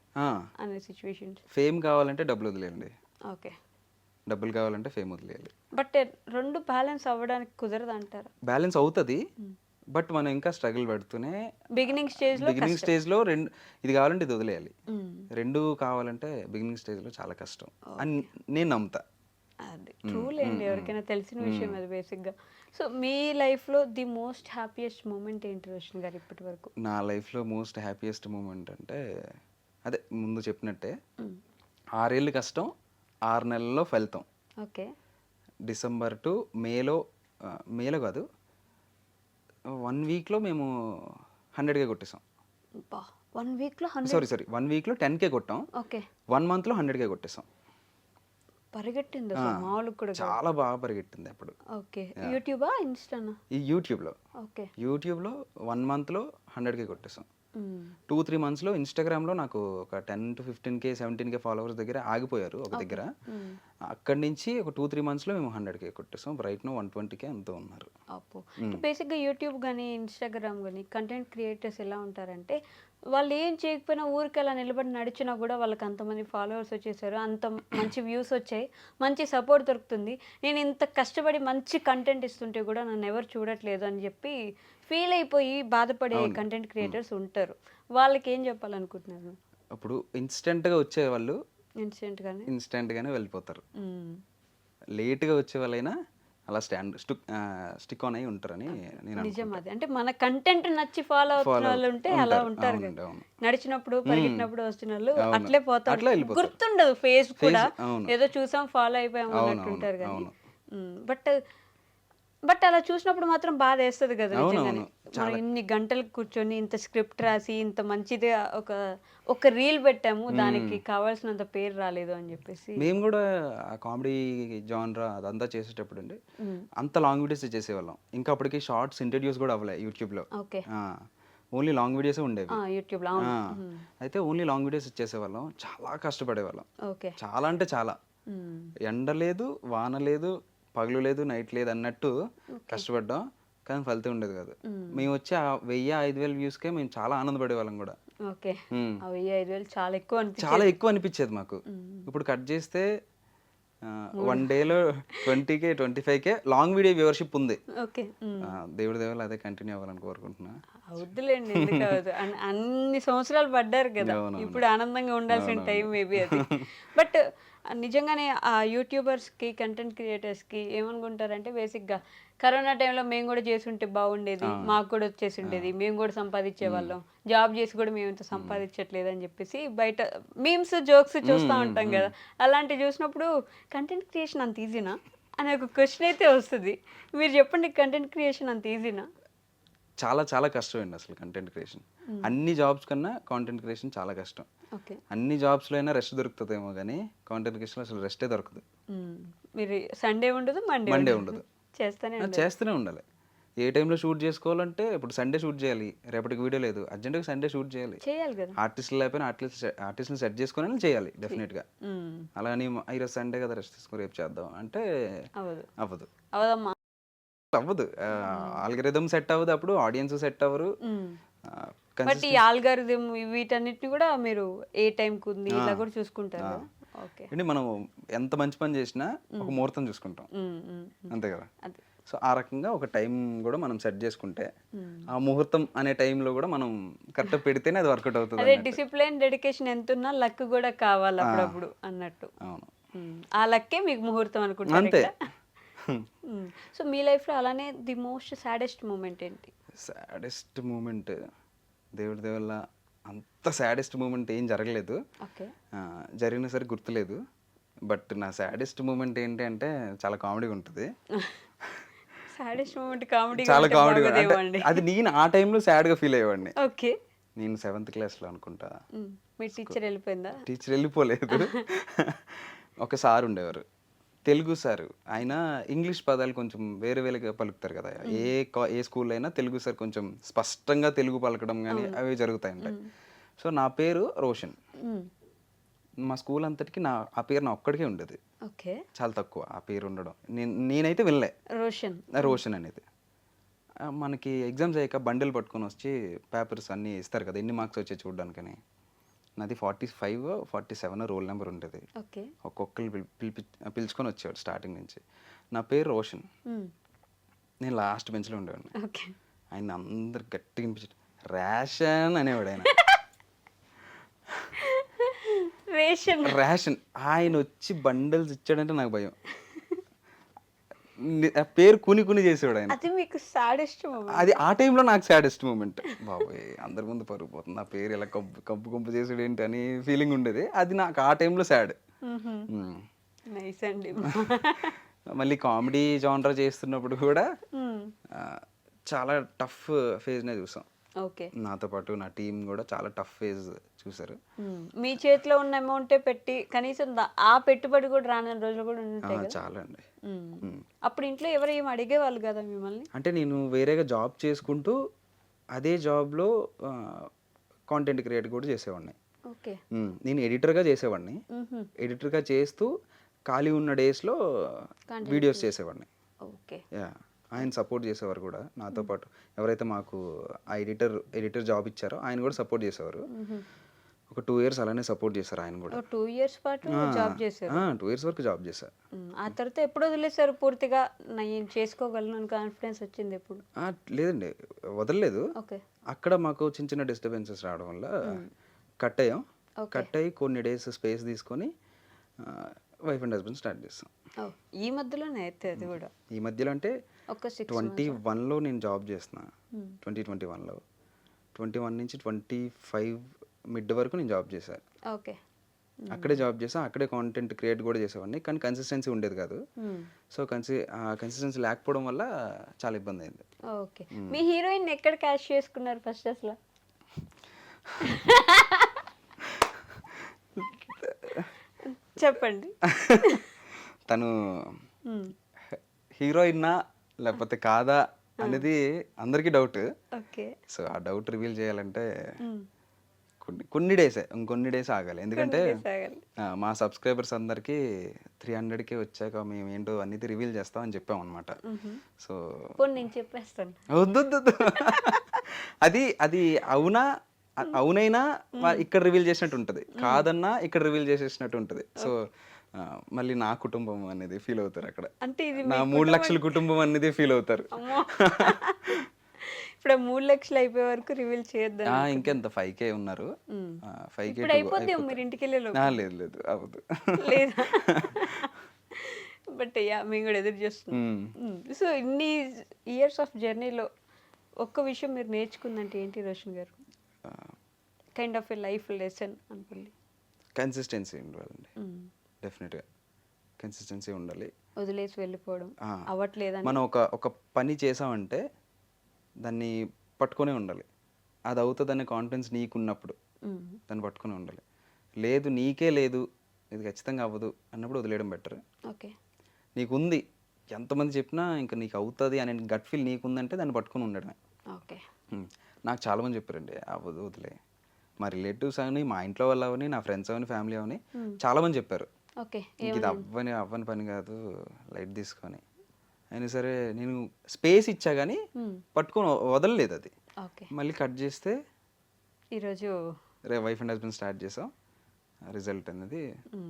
అనే సిచ్యువేషన్స్? ఫేమ్ కావాలంటే డబ్బులు వదిలేయండి, ఓకే. డబ్బులు కావాలంటే ఫేమ్ వదిలేయాలి. బట్ రెండు బ్యాలెన్స్ అవ్వడానికి కుదరదు అంటారా? బ్యాలెన్స్ అవుతుంది, బట్ మనం ఇంకా స్ట్రగుల్ పడుతూనే బిగినింగ్ స్టేజ్లో ఇది కావాలంటే ఇది వదిలేయాలి, రెండు కావాలంటే బిగినింగ్ స్టేజ్లో చాలా కష్టం అని నేను నమ్ముతా. అది ట్రూలే అండి, ఎవరికైనా తెలిసిన విషయం అది బేసిక్గా. సో మీ లైఫ్లో ది మోస్ట్ హ్యాపీయెస్ట్ మూమెంట్ ఏంటి రోషన్ గారు ఇప్పటి వరకు? నా లైఫ్లో మోస్ట్ హ్యాపీయెస్ట్ మూమెంట్ అంటే అదే ముందు చెప్పినట్టే, 6 ఏళ్ళు కష్టం 6 నెలల్లో ఫలితం. ఓకే. డిసెంబర్ టు మేలో కాదు 1 వీక్లో మేము 100K కొట్టేసాం. 1 వీక్లో సారీ 1 వీక్లో 10K కొట్టాం, ఓకే. 1 మంత్లో 100K కొట్టేసాం. పరిగెట్టింది అసలు మామూలు కూడా కాదు. చాలా బాగా పరిగెట్టింది అప్పుడు. ఓకే. యూట్యూబా ఇన్స్టానా? ఈ యూట్యూబ్లో ఓకే. 1 మంత్లో 100K కొట్టేసాం. 2-3 మంత్స్లో ఇన్స్టాగ్రామ్లో నాకు ఒక 10 to 15K 17K ఫాలోవర్స్ దగ్గర ఆగిపోయారు ఒక దగ్గర. అక్కడి నుంచి ఒక 2-3 మంత్స్లో మేము 100K కొట్టేసాం. రైట్ నో 120K ఎంతో ఉన్నారు. అప్పు బేసిక్గా యూట్యూబ్ కానీ ఇన్స్టాగ్రామ్ కానీ కంటెంట్ క్రియేటర్స్ ఎలా ఉంటారంటే వాళ్ళు ఏం చేయకపోయినా ఊరికి అలా నిలబడి నడిచినా కూడా వాళ్ళకి అంతమంది ఫాలోవర్స్ వచ్చేసారు, అంత మంచి వ్యూస్ వచ్చాయి, మంచి సపోర్ట్ దొరుకుతుంది, నేను ఇంత కష్టపడి మంచి కంటెంట్ ఇస్తుంటే కూడా నన్ను ఎవరు చూడట్లేదు అని చెప్పి ఫీల్ అయిపోయి బాధపడే కంటెంట్ క్రియేటర్స్ ఉంటారు. వాళ్ళకి ఏం చెప్పాలనుకుంటున్నారు? అప్పుడు ఇన్స్టెంట్గా వచ్చేవాళ్ళు ఇన్స్టెంట్గానే వెళ్ళిపోతారు, లేట్గా వచ్చే వాళ్ళైనా అలా స్టిక్ ఆన్ అయి ఉంటారని నేను నిజం. అది అంటే మన కంటెంట్ నచ్చి ఫాలో అవుతున్న వాళ్ళు ఉంటే అలా ఉంటారు కదా, నడిచినప్పుడు పరిగెట్టినప్పుడు వస్తున్న వాళ్ళు అట్లే పోతారు, గుర్తుండదు ఫేస్ కూడా, ఏదో చూసాం ఫాలో అయిపోయాం అన్నట్టు ఉంటారు కానీ. బట్ అలా చూసినప్పుడు మాత్రం బాధ వేస్తుంది కదా నిజంగానే. మనం ఇన్ని గంటలు కూర్చొని ఇంత స్క్రిప్ట్ రాసి ఇంత మంచిదిగా ఒక రీల్ పెట్టాము, దానికి కావాల్సినంత పేరు రాలేదు అని చెప్పేసి. మేము కూడా ఆ కామెడీ జానరా అదంతా చేసేటప్పుడు అండి అంత లాంగ్ వీడియోస్ చేసేవాళ్ళం. ఇంకా అప్పటికి షార్ట్స్ ఇంట్రడ్యూస్ కూడా అవ్వలే యూట్యూబ్లో, ఓన్లీ లాంగ్ వీడియోస్ ఉండేవి యూట్యూబ్లో. అయితే ఓన్లీ లాంగ్ వీడియోస్ ఇచ్చేసేవాళ్ళం, చాలా కష్టపడేవాళ్ళం, చాలా అంటే చాలా. ఎండ లేదు వాన లేదు పగలు లేదు నైట్ లేదు అన్నట్టు కష్టపడ్డాం, కానీ ఫలితం ఉండేది కాదు. మేము వచ్చి 1000-5000 వ్యూస్కే మేము చాలా ఆనందపడేవాళ్ళం కూడా. ఓకే. 1000-5000 చాలా ఎక్కువ అనిపించేది మాకు. ఇప్పుడు కట్ చేస్తే 1 డేలో 20K 25K long video viewership ఉంది. దేవుడి దేవుళ్ళు అదే కంటిన్యూ అవ్వాలని కోరుకుంటున్నా. అవుద్దులేండి, ఎందుకు అవ్వదు, అన్ని సంవత్సరాలు పడ్డారు కదా, ఇప్పుడు ఆనందంగా ఉండాల్సిన టైం మేబీ అది. బట్ నిజంగానే ఆ యూట్యూబర్స్కి కంటెంట్ క్రియేటర్స్కి ఏమనుకుంటారంటే బేసిక్గా కరోనా టైంలో మేము కూడా చేసి ఉంటే బాగుండేది, మాకు కూడా వచ్చేసి ఉండేది, మేము కూడా సంపాదించే వాళ్ళం, జాబ్ చేసి కూడా మేము ఇంత సంపాదించట్లేదు అని చెప్పేసి బయట మీమ్స్ జోక్స్ చూస్తూ ఉంటాం కదా. అలాంటివి చూసినప్పుడు కంటెంట్ క్రియేషన్ అంత ఈజీనా అనే ఒక క్వశ్చన్ అయితే వస్తుంది. మీరు చెప్పండి, కంటెంట్ క్రియేషన్ అంత ఈజీనా? చాలా చాలా కష్టం అండి అసలు కంటెంట్ క్రియేషన్. అన్ని జాబ్స్ కన్నా కాంటెంట్ క్రియేషన్ చాలా కష్టం. అన్ని జాబ్స్లో అయినా రెస్ట్ దొరుకుతుందేమో కానీ కాంటెంట్ క్రియేషన్లో అసలు రెస్టే దొరకదు. మీరు సండే ఉండదు, మండే ఉండదు, చేస్తూనే ఉండాలి. ఏ టైంలో షూట్ చేసుకోవాలంటే ఇప్పుడు సండే షూట్ చేయాలి, రేపటికి వీడియో లేదు, అర్జెంట్గా సండే షూట్ చేయాలి కదా. ఆర్టిస్టులు లేకపోయినా ఆర్టిస్టులు సెట్ చేసుకొని చేయాలి డెఫినెట్గా. అలా అని ఈరోజు సండే కదా రెస్ట్ తీసుకొని రేపు చేద్దాం అంటే అవ్వదు. ఆల్గరిథం సెట్ అవ్వదు, అప్పుడు ఆడియన్స్ సెట్ అవ్వరు. బట్ ఈ ఆల్గరిథం వీటన్నిటిని కూడా మీరు ఏ టైంకి ఉంది ఇలా కూడా చూసుకుంటారు. అంటే మనం ఎంత మంచి పని చేసినా ఒక ముహూర్తం చూసుకుంటాం అంతే కదా. సో ఆ రకంగా ఒక టైం కూడా మనం సెట్ చేసుకుంటే ఆ ముహూర్తం అనే టైంలో కూడా మనం కరెక్ట్ పెడితేనే అది వర్కౌట్ అవుతుంది. అదే డిసిప్లిన్ డెడికేషన్ ఎంత ఉన్నా లక్ కూడా కావాలి అప్పుడప్పుడు అన్నట్టు. అవును, ఆ లక్కే మీకు ముహూర్తం అనుకుంటారు అంతే. సో మీ లైఫ్లో అలానే ది మోస్ట్ సాడెస్ట్ మూమెంట్ ఏంటి? సాడెస్ట్ మూమెంట్ దేవుడి దేవుళ్ళ అంత సాడెస్ట్ మూమెంట్ ఏం జరగలేదు, జరిగిన సరే గుర్తులేదు. బట్ నా సాడెస్ట్ మూమెంట్ ఏంటి అంటే చాలా కామెడీగా ఉంటుంది. సాడెస్ట్ మూమెంట్ కామెడీ, చాలా కామెడీ. అది నేను ఆ టైంలో సాడ్గా ఫీల్ అయ్యేవాడిని. ఓకే. నేను 7th క్లాస్లో అనుకుంటా. మీ టీచర్ వెళ్ళిపోయిందా? టీచర్ వెళ్ళిపోలేదు. ఒక సార్ ఉండేవారు, తెలుగు సారు. ఆయన ఇంగ్లీష్ పదాలు కొంచెం వేరే వేరేగా పలుకుతారు కదా. ఏ స్కూల్లో అయినా తెలుగు సార్ కొంచెం స్పష్టంగా తెలుగు పలకడం కానీ అవి జరుగుతాయంటాయి. సో నా పేరు రోషన్. మా స్కూల్ అంతటికి ఆ పేరు నా ఒక్కడికే ఉండేది. ఓకే. చాలా తక్కువ ఆ పేరు ఉండడం. నేనైతే వినలే రోషన్ అనేది. మనకి ఎగ్జామ్స్ అయ్యాక బండిల్ పట్టుకొని వచ్చి పేపర్స్ అన్నీ ఇస్తారు కదా, ఎన్ని మార్క్స్ వచ్చాయి చూడడానికని. నాది 45 47 రోల్ నెంబర్ ఉంటుంది. ఓకే. ఒక్కొక్కరు పిలుచుకొని వచ్చేవాడు స్టార్టింగ్ నుంచి. నా పేరు రోషన్. నేను లాస్ట్ బెంచ్లో ఉండేవాడిని. ఓకే. ఆయన అందరు గట్టిగా వినిపించాడు, రేషన్ అనేవాడు ఆయన. రేషన్. ఆయన వచ్చి బండల్స్ ఇచ్చాడంటే నాకు భయం. ఆ పేరు కుని చేసేవాడు ఆయన. అది మీకు సాడెస్ట్ మూమెంట్? అది ఆ టైంలో నాకు సాడెస్ట్ మూమెంట్. బాబోయ్, అందరి ముందు పరుగు పోతుంది, ఆ పేరు ఇలా కబ్బు చేసాడు ఏంటి అని ఫీలింగ్ ఉండేది. అది నాకు ఆ టైంలో సాడ్. నైస్ అండి. మళ్ళీ కామెడీ జానర్ చేస్తున్నప్పుడు కూడా చాలా టఫ్ ఫేజ్నే చూసాం. ఓకే. నాతో పాటు నా టీం కూడా చాలా టఫ్ ఫేజ్ చూసారు. మీ చేతిలో ఉన్న అమౌంటే పెట్టి కనీసం ఆ పెట్టుబడి కూడా రాని రోజులు కూడా ఉంటాయి కదా. చాలా అండి. అప్పుడు ఇంట్లో ఎవరు ఏం అడిగేవాళ్ళు కదా మిమ్మల్ని? అంటే నేను వేరేగా జాబ్ చేసుకుంటూ అదే జాబ్లో కాంటెంట్ క్రియేట్ కూడా చేసేవాడిని. ఓకే. నేను ఎడిటర్గా చేసేవాడిని. ఎడిటర్గా చేస్తూ ఖాళీ ఉన్న డేస్లో వీడియోస్ చేసేవాడిని. ఓకే. యా, ఆయన సపోర్ట్ చేసేవారు కూడా నాతో పాటు. ఎవరైతే మాకు ఆ ఎడిటర్ జాబ్ ఇచ్చారో ఆయన కూడా సపోర్ట్ చేసేవారు. ఒక 2 years అలానే సపోర్ట్ చేశారు ఆయన కూడా. 2 years పాటు జాబ్ చేశారు? 2 years వరకు జాబ్ చేశారు. ఆ తర్వాత ఎప్పుడు వదిలేశారు పూర్తిగా? నేను చేసుకోగలను అని కాన్ఫిడెన్స్ వచ్చింది ఎప్పుడు? లేదండి, వదలలేదు. ఓకే. అక్కడ మాకు చిన్న చిన్న డిస్టర్బెన్సెస్ రావడం వల్ల కట్ అయ్యాం. కట్ అయ్యి కొన్ని డేస్ స్పేస్ తీసుకొని వైఫ్ అండ్ హస్బెండ్ స్టార్ట్ చేస్తాం. ఈ మధ్యలోనే అయితే అది కూడా? ఈ మధ్యలో అంటే ఒక 21లో నేను జాబ్ చేస్తున్నా. 2021లో 21 నుంచి 25 మిడ్ వరకు నేను జాబ్ చేశాను. ఓకే. అక్కడే జాబ్ చేసా, అక్కడే కాంటెంట్ క్రియేట్ కూడా చేసేవాడిని. కానీ కన్సిస్టెన్సీ ఉండేది కాదు. సో కన్సిస్టెన్సీ లేకపోవడం వల్ల చాలా ఇబ్బంది అయింది. ఓకే. మీ హీరోయిన్ ఎక్కడ క్యాష్ చేసుకున్నారు ఫస్ట్ అసలు? చెప్పండి. తను హీరోయిన్నా లేకపోతే కాదా అనేది అందరికీ డౌట్. ఓకే. సో ఆ డౌట్ రివీల్ చేయాలంటే కొన్ని డేస్ ఆగాలి. ఎందుకంటే మా సబ్స్క్రైబర్స్ అందరికీ 300K వచ్చాక మేము ఏంటో అన్ని రివీల్ చేస్తామని చెప్పాం అనమాట. సో నేను చెప్పేస్తాను. వద్దు. అది అవునైనా ఇక్కడ రివీల్ చేసినట్టు ఉంటుంది, కాదన్నా ఇక్కడ రివీల్ చేసేసినట్టు ఉంటుంది. సో మళ్ళీ నా కుటుంబం అనేది ఫీల్ అవుతారు అక్కడ. అంటే నా 3 లక్షల కుటుంబం అనేది ఫీల్ అవుతారు. ఇప్పుడు 3 లక్షలు అయిపోయే వరకు రివీల్ చేయొద్దు. ఇంకెంత 5K ఉన్నారు. 5K అయిపోద్ది మీరు ఇంటికి వెళ్ళే. లేదు అవ్వదు. లేదా? బట్ మేము కూడా ఎదురు చేస్తున్నాం. సో ఇన్ని ఇయర్స్ ఆఫ్ జర్నీలో ఒక్క విషయం మీరు నేర్చుకుందంటే ఏంటి రోషన్ గారు? Kind of A life lesson అనుకోండి. కన్సిస్టెన్సీ ఉండాలండి. డెఫినెట్గా కన్సిస్టెన్సీ ఉండాలి. వదిలేసి వెళ్ళిపోవడం అవ్వట్లేదని మనం ఒక పని చేసామంటే దాన్ని పట్టుకొనే ఉండాలి. అది అవుతుందనే కాన్ఫిడెన్స్ నీకున్నప్పుడు దాన్ని పట్టుకునే ఉండాలి. లేదు నీకే లేదు, ఇది ఖచ్చితంగా అవ్వదు అన్నప్పుడు వదిలేయడం బెటర్. ఓకే. నీకుంది, ఎంతమంది చెప్పినా ఇంకా నీకు అవుతుంది అనే గట్ ఫీల్ నీకుందంటే దాన్ని పట్టుకొని ఉండడమే. ఓకే. నాకు చాలామంది చెప్పారండి అవ్వదు వదిలే. మా రిలేటివ్స్ అవని, మా ఇంట్లో వాళ్ళు అవని, నా ఫ్రెండ్స్ అవని, ఫ్యామిలీ అవని చాలామంది చెప్పారు ఇది అవ్వని పని కాదు, లైట్ తీసుకొని. అయినా సరే నేను స్పేస్ ఇచ్చా కానీ పట్టుకొని వదలలేదు. అది మళ్ళీ కట్ చేస్తే ఈరోజు వైఫ్ అండ్ హస్బెండ్ స్టార్ట్ చేసాం. రిజల్ట్ అనేది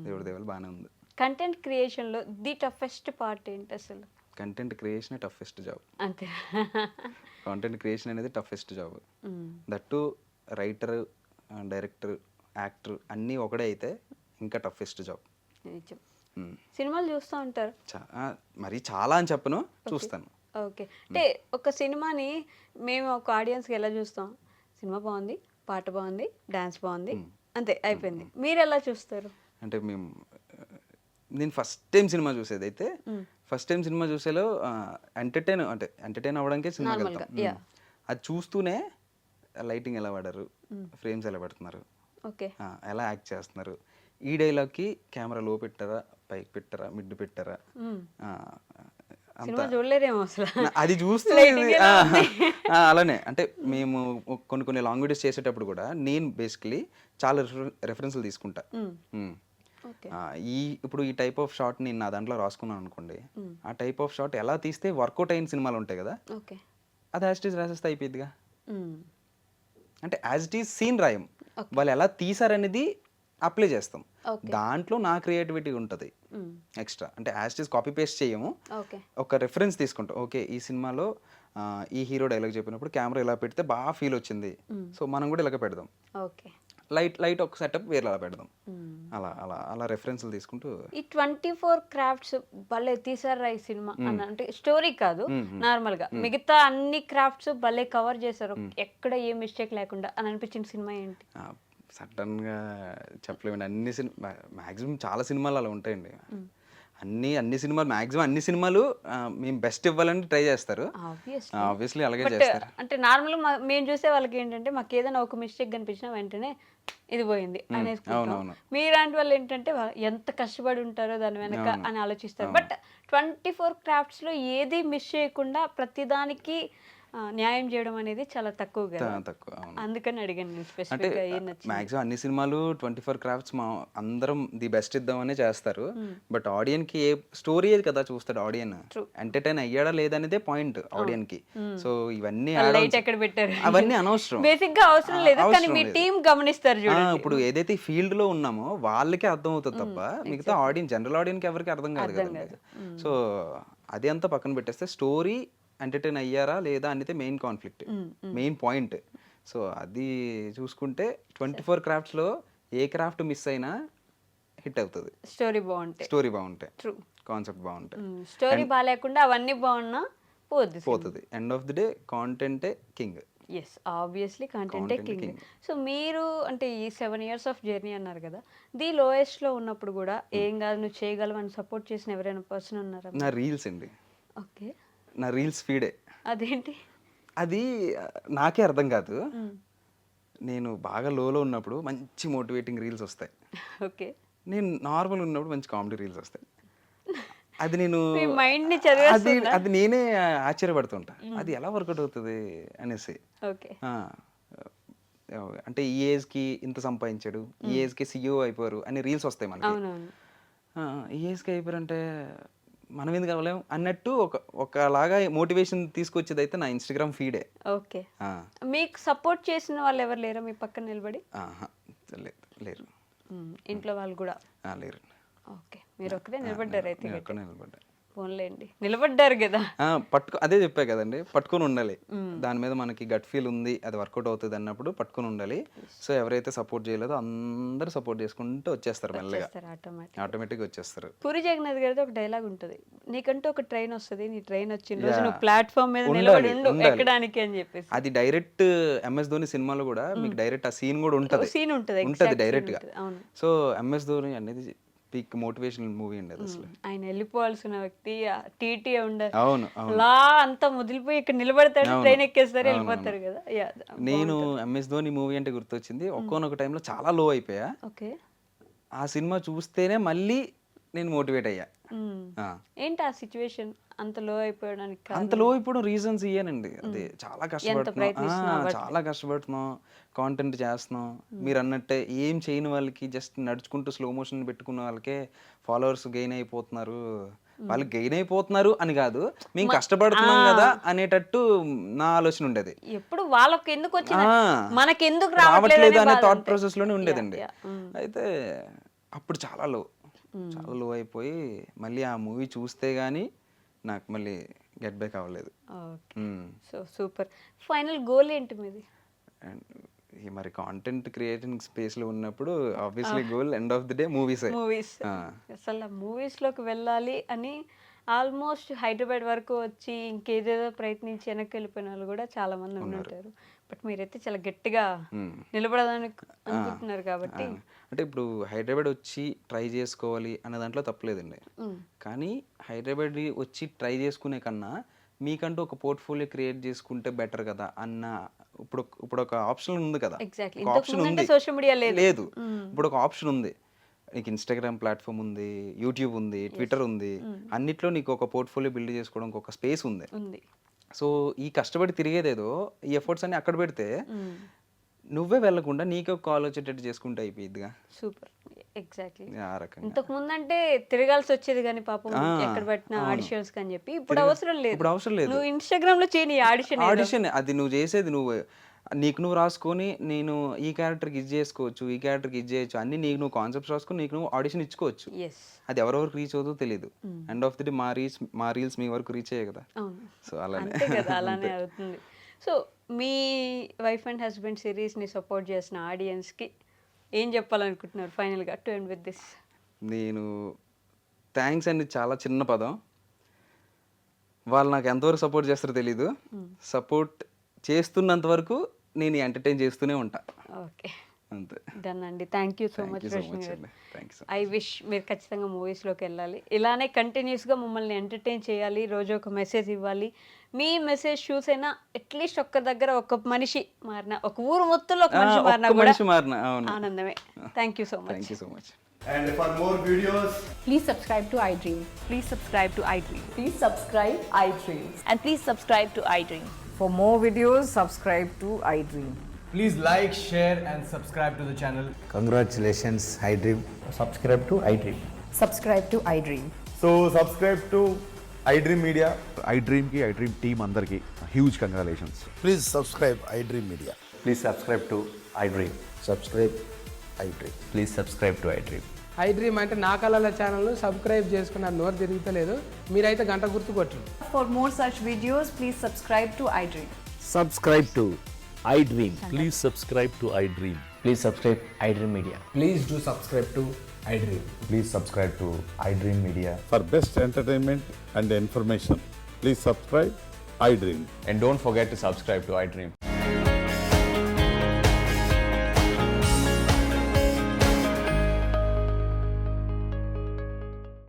దేవుడి దేవుళ్ళు బాగానే ఉంది. కంటెంట్ క్రియేషన్లో ది టఫెస్ట్ పార్ట్ ఏంటి అసలు? Content creation toughest job. అంతే. కాంటెంట్ క్రియేషన్ అనేది toughest job. That writer, director, actor అన్నీ ఒకటే అయితే ఇంకా టఫెస్ట్ జాబ్. సినిమాలు చూస్తూ ఉంటారు? మరి చాలా అని చెప్పను, చూస్తాను. ఓకే. అంటే ఒక సినిమాని మేము ఒక ఆడియన్స్కి ఎలా చూస్తాం? సినిమా బాగుంది, పాట బాగుంది, డాన్స్ బాగుంది, అంతే అయిపోయింది. మీరు ఎలా చూస్తారు? అంటే నేను ఫస్ట్ టైం సినిమా చూసేది అయితే ఫస్ట్ టైం సినిమా చూసేలో ఎంటర్టైన్ అవ్వడానికే సినిమాకి వెళ్తాం. అది చూస్తూనే లైటింగ్ ఎలా వాడారు, ఫ్రేమ్స్ ఎలా పెడుతున్నారు, ఓకే. ఎలా యాక్ట్ చేస్తున్నారు, ఈ డైలాగ్కి కెమెరా లో పెట్టారా, పైకి పెట్టారా, మిడ్ పెట్టారా, ఆ, సినిమా చూడలేరేమో అసలు. అది చూస్తూ Lighting ఇది, ఎలా ఉంది? అలానే అంటే మేము కొన్ని లాంగ్ వీడియోస్ చేసేటప్పుడు కూడా నేను బేసికలీ చాలా రెఫరెన్స్లు తీసుకుంటా. మ్మ్. ఓకే. ఇప్పుడు ఈ టైప్ ఆఫ్ షాట్ నేను నా దాంట్లో రాసుకున్నాను అనుకోండి, ఆ టైప్ ఆఫ్ షాట్ ఎలా తీస్తే వర్కౌట్ అయిన సినిమాలు ఉంటాయి కదా, ఓకే. అది యాజ్ ఇట్ ఈస్ రాసేస్తే అయిపోద్దిగా. అంటే యాజ్ ఇట్ ఈస్ సీన్ రాయం, వాళ్ళు ఎలా తీసారనేది అప్లై చేస్తాం, దాంట్లో నా క్రియేటివిటీ ఉంటుంది ఎక్స్ట్రా. అంటే as it is copy paste చేయము, ఓకే. ఒక రెఫరెన్స్ తీసుకుంటాం. ఓకే ఈ సినిమాలో ఈ హీరో డైలాగ్ చెప్పినప్పుడు కెమెరా ఇలా పెడితే బాగా ఫీల్ వచ్చింది, సో మనం కూడా ఇలాగ పెడదాం. ఓకే. లైట్ ఒక సెటప్ వేరేలా పెడదాం, అలా అలా అలా రెఫరెన్స్లు తీసుకుంటూ. ఈ 24 క్రాఫ్ట్స్ భలే తీసారా ఈ సినిమా అని, అంటే స్టోరీ కాదు, నార్మల్ గా మిగతా అన్ని క్రాఫ్ట్స్ భలే కవర్ చేశారు, ఎక్కడ ఏ మిస్టేక్ లేకుండా అని అనిపించిన సినిమా ఏంటి? సడన్గా చెప్పలేమండి. అన్ని సినిమా మ్యాక్సిమం చాలా సినిమాలు అలా ఉంటాయండి. అన్ని సినిమాలు మ్యాక్సిమం అన్ని సినిమాలు మేము బెస్ట్ ఇవ్వాలని ట్రై చేస్తారు, ఆబ్వియస్లీ అలాగే చేస్తారు. అంటే నార్మల్ మేము చూసే వాళ్ళకి ఏంటంటే మాకు ఏదైనా ఒక మిస్టేక్ కనిపించినా వెంటనే ఇది పోయింది అనేసుకుంటాం. మీలాంటి వాళ్ళు ఏంటంటే ఎంత కష్టపడి ఉంటారో దాని వెనక అని ఆలోచిస్తారు. బట్ 24 క్రాఫ్ట్స్ లో ఏది మిస్ చేయకుండా ప్రతిదానికి న్యాయం చేయడం అనేది చాలా తక్కువ కదా, తక్కువ. అందుకని అడిగాను నేను అంటే స్పెసిఫిక్ గా ఏం నచ్చింది. మ్యాక్సిమం అన్ని సినిమాలు 24 క్రాఫ్ట్స్ అందరం ది బెస్ట్ ఇద్దామనే చేస్తారు, బట్ ఆడియన్ కి ఏ స్టోరీ కదా చూస్తాడు ఆడియన్, ఎంటర్టైన్ అయ్యాడా లేదనేదే పాయింట్ ఆడియన్ కి. సో ఇవన్నీ లైట్ ఎక్కడ పెట్టారు అవన్నీ అనవసరం, బేసిక్ గా అవసరం లేదు, కానీ మీ టీం గమనిస్తారు చూడండి. ఇప్పుడు ఏదైతే ఫీల్డ్ లో ఉన్నామో వాళ్ళకే అర్థం అవుతుంది తప్ప మిగతా ఆడియన్స్, జనరల్ ఆడియన్ కి ఎవరికి అర్థం కాదు కదండి. సో అది అంతా పక్కన పెట్టేస్తే స్టోరీ ఎంటర్టైన్ అయ్యారా లేదా అనేది main conflict, main point. So అది చూసుకుంటే 24 క్రాఫ్ట్స్లో ఏ క్రాఫ్ట్ మిస్ అయినా హిట్ అవుతుంది. స్టోరీ బాగుంటాయి, కాన్సెప్ట్ బాగుంటాయి, స్టోరీ బాగాలేకుండా అవన్నీ బాగున్నా పోతుంది. ఎండ్ ఆఫ్ ది డే కాంటెంటే కింగ్. ఎస్, ఆబ్వియస్లీ కంటెంటే కింగ్. సో మీరు అంటే ఈ 7 years ఆఫ్ జర్నీ అన్నారు కదా, ది లోయెస్ట్లో ఉన్నప్పుడు కూడా ఏం కాదు నువ్వు చేయగలవు అని సపోర్ట్ చేసిన ఎవరైనా పర్సన్ ఉన్నారా? నా రీల్స్ అండి. ఓకే. నా రీల్స్ ఫీడే. అదేంటి? అది నాకే అర్థం కాదు, నేను బాగా లోలో ఉన్నప్పుడు మంచి మోటివేటింగ్ రీల్స్ వస్తాయి, ఓకే. నేను నార్మల్ ఉన్నప్పుడు మంచి కామెడీ రీల్స్ వస్తాయి. అది నేను అది నేనే ఆశ్చర్యపడుతుంటా, అది ఎలా వర్కౌట్ అవుతుంది అనేసి. ఓకే. అంటే ఈ ఏజ్కి ఇంత సంపాదించాడు, ఈ ఏజ్కి సీఈఓ అయిపోయారు అని రీల్స్ వస్తాయి మనకి. ఈ ఏజ్కి అయిపోయారు అంటే మనం ఎందుకు అవ్వలేం అన్నట్టు ఒకలాగా మోటివేషన్ తీసుకొచ్చేది అయితే నా ఇన్స్టాగ్రామ్ ఫీడే. ఓకే. మీకు సపోర్ట్ చేసిన వాళ్ళు ఎవరు లేరా మీ పక్కన నిలబడి? లేరు. ఇంట్లో వాళ్ళు కూడా లేరు. ఓకే, మీరు ఒక్కరే నిలబడ్డారు అయితే? నిలబడ్డా. పోన్లేండి, నిలబడ్డారు కదా. అదే చెప్పా కదండి, పట్టుకొని ఉండాలి, దాని మీద మనకి గట్ ఫీల్ ఉంది, అది వర్కౌట్ అవుతుంది అన్నప్పుడు పట్టుకొని ఉండాలి. సో ఎవరైతే సపోర్ట్ చేయలేదో అందరూ సపోర్ట్ చేసుకుంటూ వచ్చేస్తారు, మెల్లగా ఆటోమేటిక్గా వచ్చేస్తారు. పూరి జగన్నాథ్ గారితో ఒక డైలాగ్ ఉంటుంది, నీకంటూ ఒక ట్రైన్ వస్తుంది, నీ ట్రైన్ వచ్చిన రోజు నువ్వు ప్లాట్ఫామ్ మీద నిలబడి ఉండు ఎక్కడానికి అని చెప్పేసి. అది డైరెక్ట్ MS ధోని సినిమాలో కూడా మీకు డైరెక్ట్ ఆ సీన్ కూడా ఉంటుంది, డైరెక్ట్ గా. సో MS ధోని అనేది పీక్ మోటివేషనల్ మూవీ అండి అసలు. ఆయన వెళ్ళిపోవాల్సిన వ్యక్తి టీటీ ఉండాలి, అవును లా అంతా ముదిలిపోయి ఇక్కడ నిలబడతాడు, ట్రైన్ ఎక్కేస్తారు, వెళ్ళిపోతారు కదా. నేను MS ధోని మూవీ అంటే గుర్తొచ్చింది, ఒక్కొక్క టైంలో చాలా లో అయిపోయా. ఓకే. ఆ సినిమా చూస్తేనే మళ్ళీ నేను మోటివేట్ అయ్యా. ఏంటి ఆ సిచ్యువేషన్ అంత లో అయిపోవడానికి? అంత లో అయిపోవడం రీజన్స్ ఇయ్యానండి. అదే చాలా కష్టపడుతున్నాం, కాంటెంట్ చేస్తున్నాం. మీరు అన్నట్టే ఏం చేయని వాళ్ళకి జస్ట్ నడుచుకుంటూ స్లో మోషన్ పెట్టుకున్న వాళ్ళకే ఫాలోవర్స్ గెయిన్ అయిపోతున్నారు, వాళ్ళు గెయిన్ అయిపోతున్నారు అని కాదు, మేము కష్టపడుతున్నాం కదా అనేటట్టు నా ఆలోచన ఉండేది. ఎప్పుడు వాళ్ళకి ఎందుకు వచ్చిన మనకి ఎందుకు రావట్లేదు అనే థాట్ ప్రాసెస్ లోనే ఉండేదండి. అయితే అప్పుడు చాలా లో అయిపోయి మళ్ళీ ఆ మూవీ చూస్తే గానీ నాకు మళ్ళీ గెట్ బ్యాక్ అవ్వలేదు. So super. ఫైనల్ గోల్ ఏంటి మీది? మరి కాంటెంట్ క్రియేటింగ్ స్పేస్ లో ఉన్నప్పుడు obviously goal end of the day movies. అసలు మూవీస్ లోకి వెళ్ళాలి అని ఆల్మోస్ట్ హైదరాబాద్ వరకు వచ్చి ఇంకేదేదో ప్రయత్నించి వెనక్కి వెళ్ళిపోయిన వాళ్ళు కూడా చాలా మంది ఉంటారు. బట్ మీరైతే చాలా గట్టిగా నిలబడదని అనుకుంటున్నారు కాబట్టి. అంటే ఇప్పుడు హైదరాబాద్ వచ్చి ట్రై చేసుకోవాలి అనే దాంట్లో తప్పలేదండి, కానీ హైదరాబాద్ వచ్చి ట్రై చేసుకునే కన్నా మీకంటూ ఒక పోర్ట్ఫోలియో క్రియేట్ చేసుకుంటే బెటర్ కదా అన్న ఇప్పుడు ఒక ఆప్షన్ ఉంది కదా, Exactly. ఒక ఇంతకు ఆప్షన్ ముందంటే ఉంది. social media లేదు. లేదు, ఇప్పుడు ఒక ఆప్షన్ ఉంది. నీకు ఇన్స్టాగ్రామ్ ప్లాట్ఫామ్ ఉంది, యూట్యూబ్ ఉంది, ట్విట్టర్ ఉంది, అన్నిట్లో నీకు ఒక పోర్ట్ఫోలియో బిల్డ్ చేసుకోవడానికి ఒక స్పేస్ ఉంది. ఉంది. సో ఈ కష్టపడి తిరిగేదేదో ఈ ఎఫర్ట్స్ అన్ని అక్కడ పెడితే నువ్వే వెళ్ళకుండా నీకే ఒక కాల్ వచ్చేటట్టు చేసుకుంటే అయిపోయిద్దిగా. Super, exactly. ఆ రకంగా ఇంతకు ముందంటే తిరగాల్సి వచ్చేది కానీ పాపం ఎక్కడ పెట్టిన ఆడిషన్స్ అని చెప్పి, ఇప్పుడు అవసరం లేదు. ఇప్పుడు అవసరం లేదు. నువ్వు ఇన్స్టాగ్రామ్ లో చేయని ఆడిషన్ ఆడిషన్ అది నువ్వు చేసేది నీకు నువ్వు రాసుకొని నేను ఈ క్యారెక్టర్కి ఇది చేసుకోవచ్చు, ఈ క్యారెక్టర్కి ఇది చేయొచ్చు అన్ని నీకు నువ్వు కాన్సెప్ట్స్ రాసుకొని నీకు నువ్వు ఆడిషన్ ఇచ్చుకోవచ్చు. ఎస్, అది ఎవరెవరికి రీచ్ అవుతుందో తెలియదు. ఎండ్ ఆఫ్ ది డే మా రీల్స్ మీ వరకు రీచ్ అయ్యాయి కదా. అవును, సో అలానే అంతే కదా, అలానే అవుతుంది. సో మీ వైఫ్ అండ్ హస్బెండ్ సిరీస్ని సపోర్ట్ చేసిన ఆడియన్స్కి ఏం చెప్పాలనుకుంటున్నారు ఫైనల్గా టు ఎండ్ విత్ దిస్? నేను థ్యాంక్స్ అనేది చాలా చిన్న పదం. వాళ్ళు నాకు ఎంతవరకు సపోర్ట్ చేస్తారో తెలీదు. సపోర్ట్ చేస్తున్నంత వరకు నేను ఎంటర్టైన్ చేస్తూనే ఉంటా. ఓకే, అంతే. డన్ అండి. Thank you so much Rashmi garu. Thank you. I wish మీరు ఖచ్చితంగా మూవీస్లోకి వెళ్ళాలి, ఇలానే కంటిన్యూస్గా మమ్మల్ని ఎంటర్టైన్ చేయాలి, రోజు ఒక మెసేజ్ ఇవ్వాలి. మీ మెసేజ్ చూసైనా అట్లీస్ట్ ఒక్క దగ్గర ఒక మనిషి మారిన, ఒక ఊరు మొత్తంలో ఒక మనిషి మారినా కూడా ఆనందమే. Thank you so much. Thank you so much. And for more videos, Please subscribe to iDream. Please subscribe to iDream. Please subscribe iDream. And please subscribe to iDream. For more videos, subscribe to iDream. please like, share, and subscribe to the channel. Congratulations, iDream. Subscribe to iDream. Subscribe to iDream. So subscribe to iDream Media. iDream ki iDream team andarki huge congratulations. Please subscribe iDream Media. Please subscribe to iDream. Subscribe iDream. Please subscribe to iDream. iDream అంటే నా కళల ఛానల్ సబ్స్క్రైబ్ చేసుకున్న నోరు తిరుగుతలేదు, మీరైతే గంట గుర్తు కొట్టండి. For more such videos, please subscribe to iDream. Subscribe to iDream. Please subscribe to iDream. Please subscribe iDream Media. Please do subscribe to iDream. Please subscribe to iDream Media. For best entertainment and information, please subscribe iDream. And don't forget to subscribe to iDream.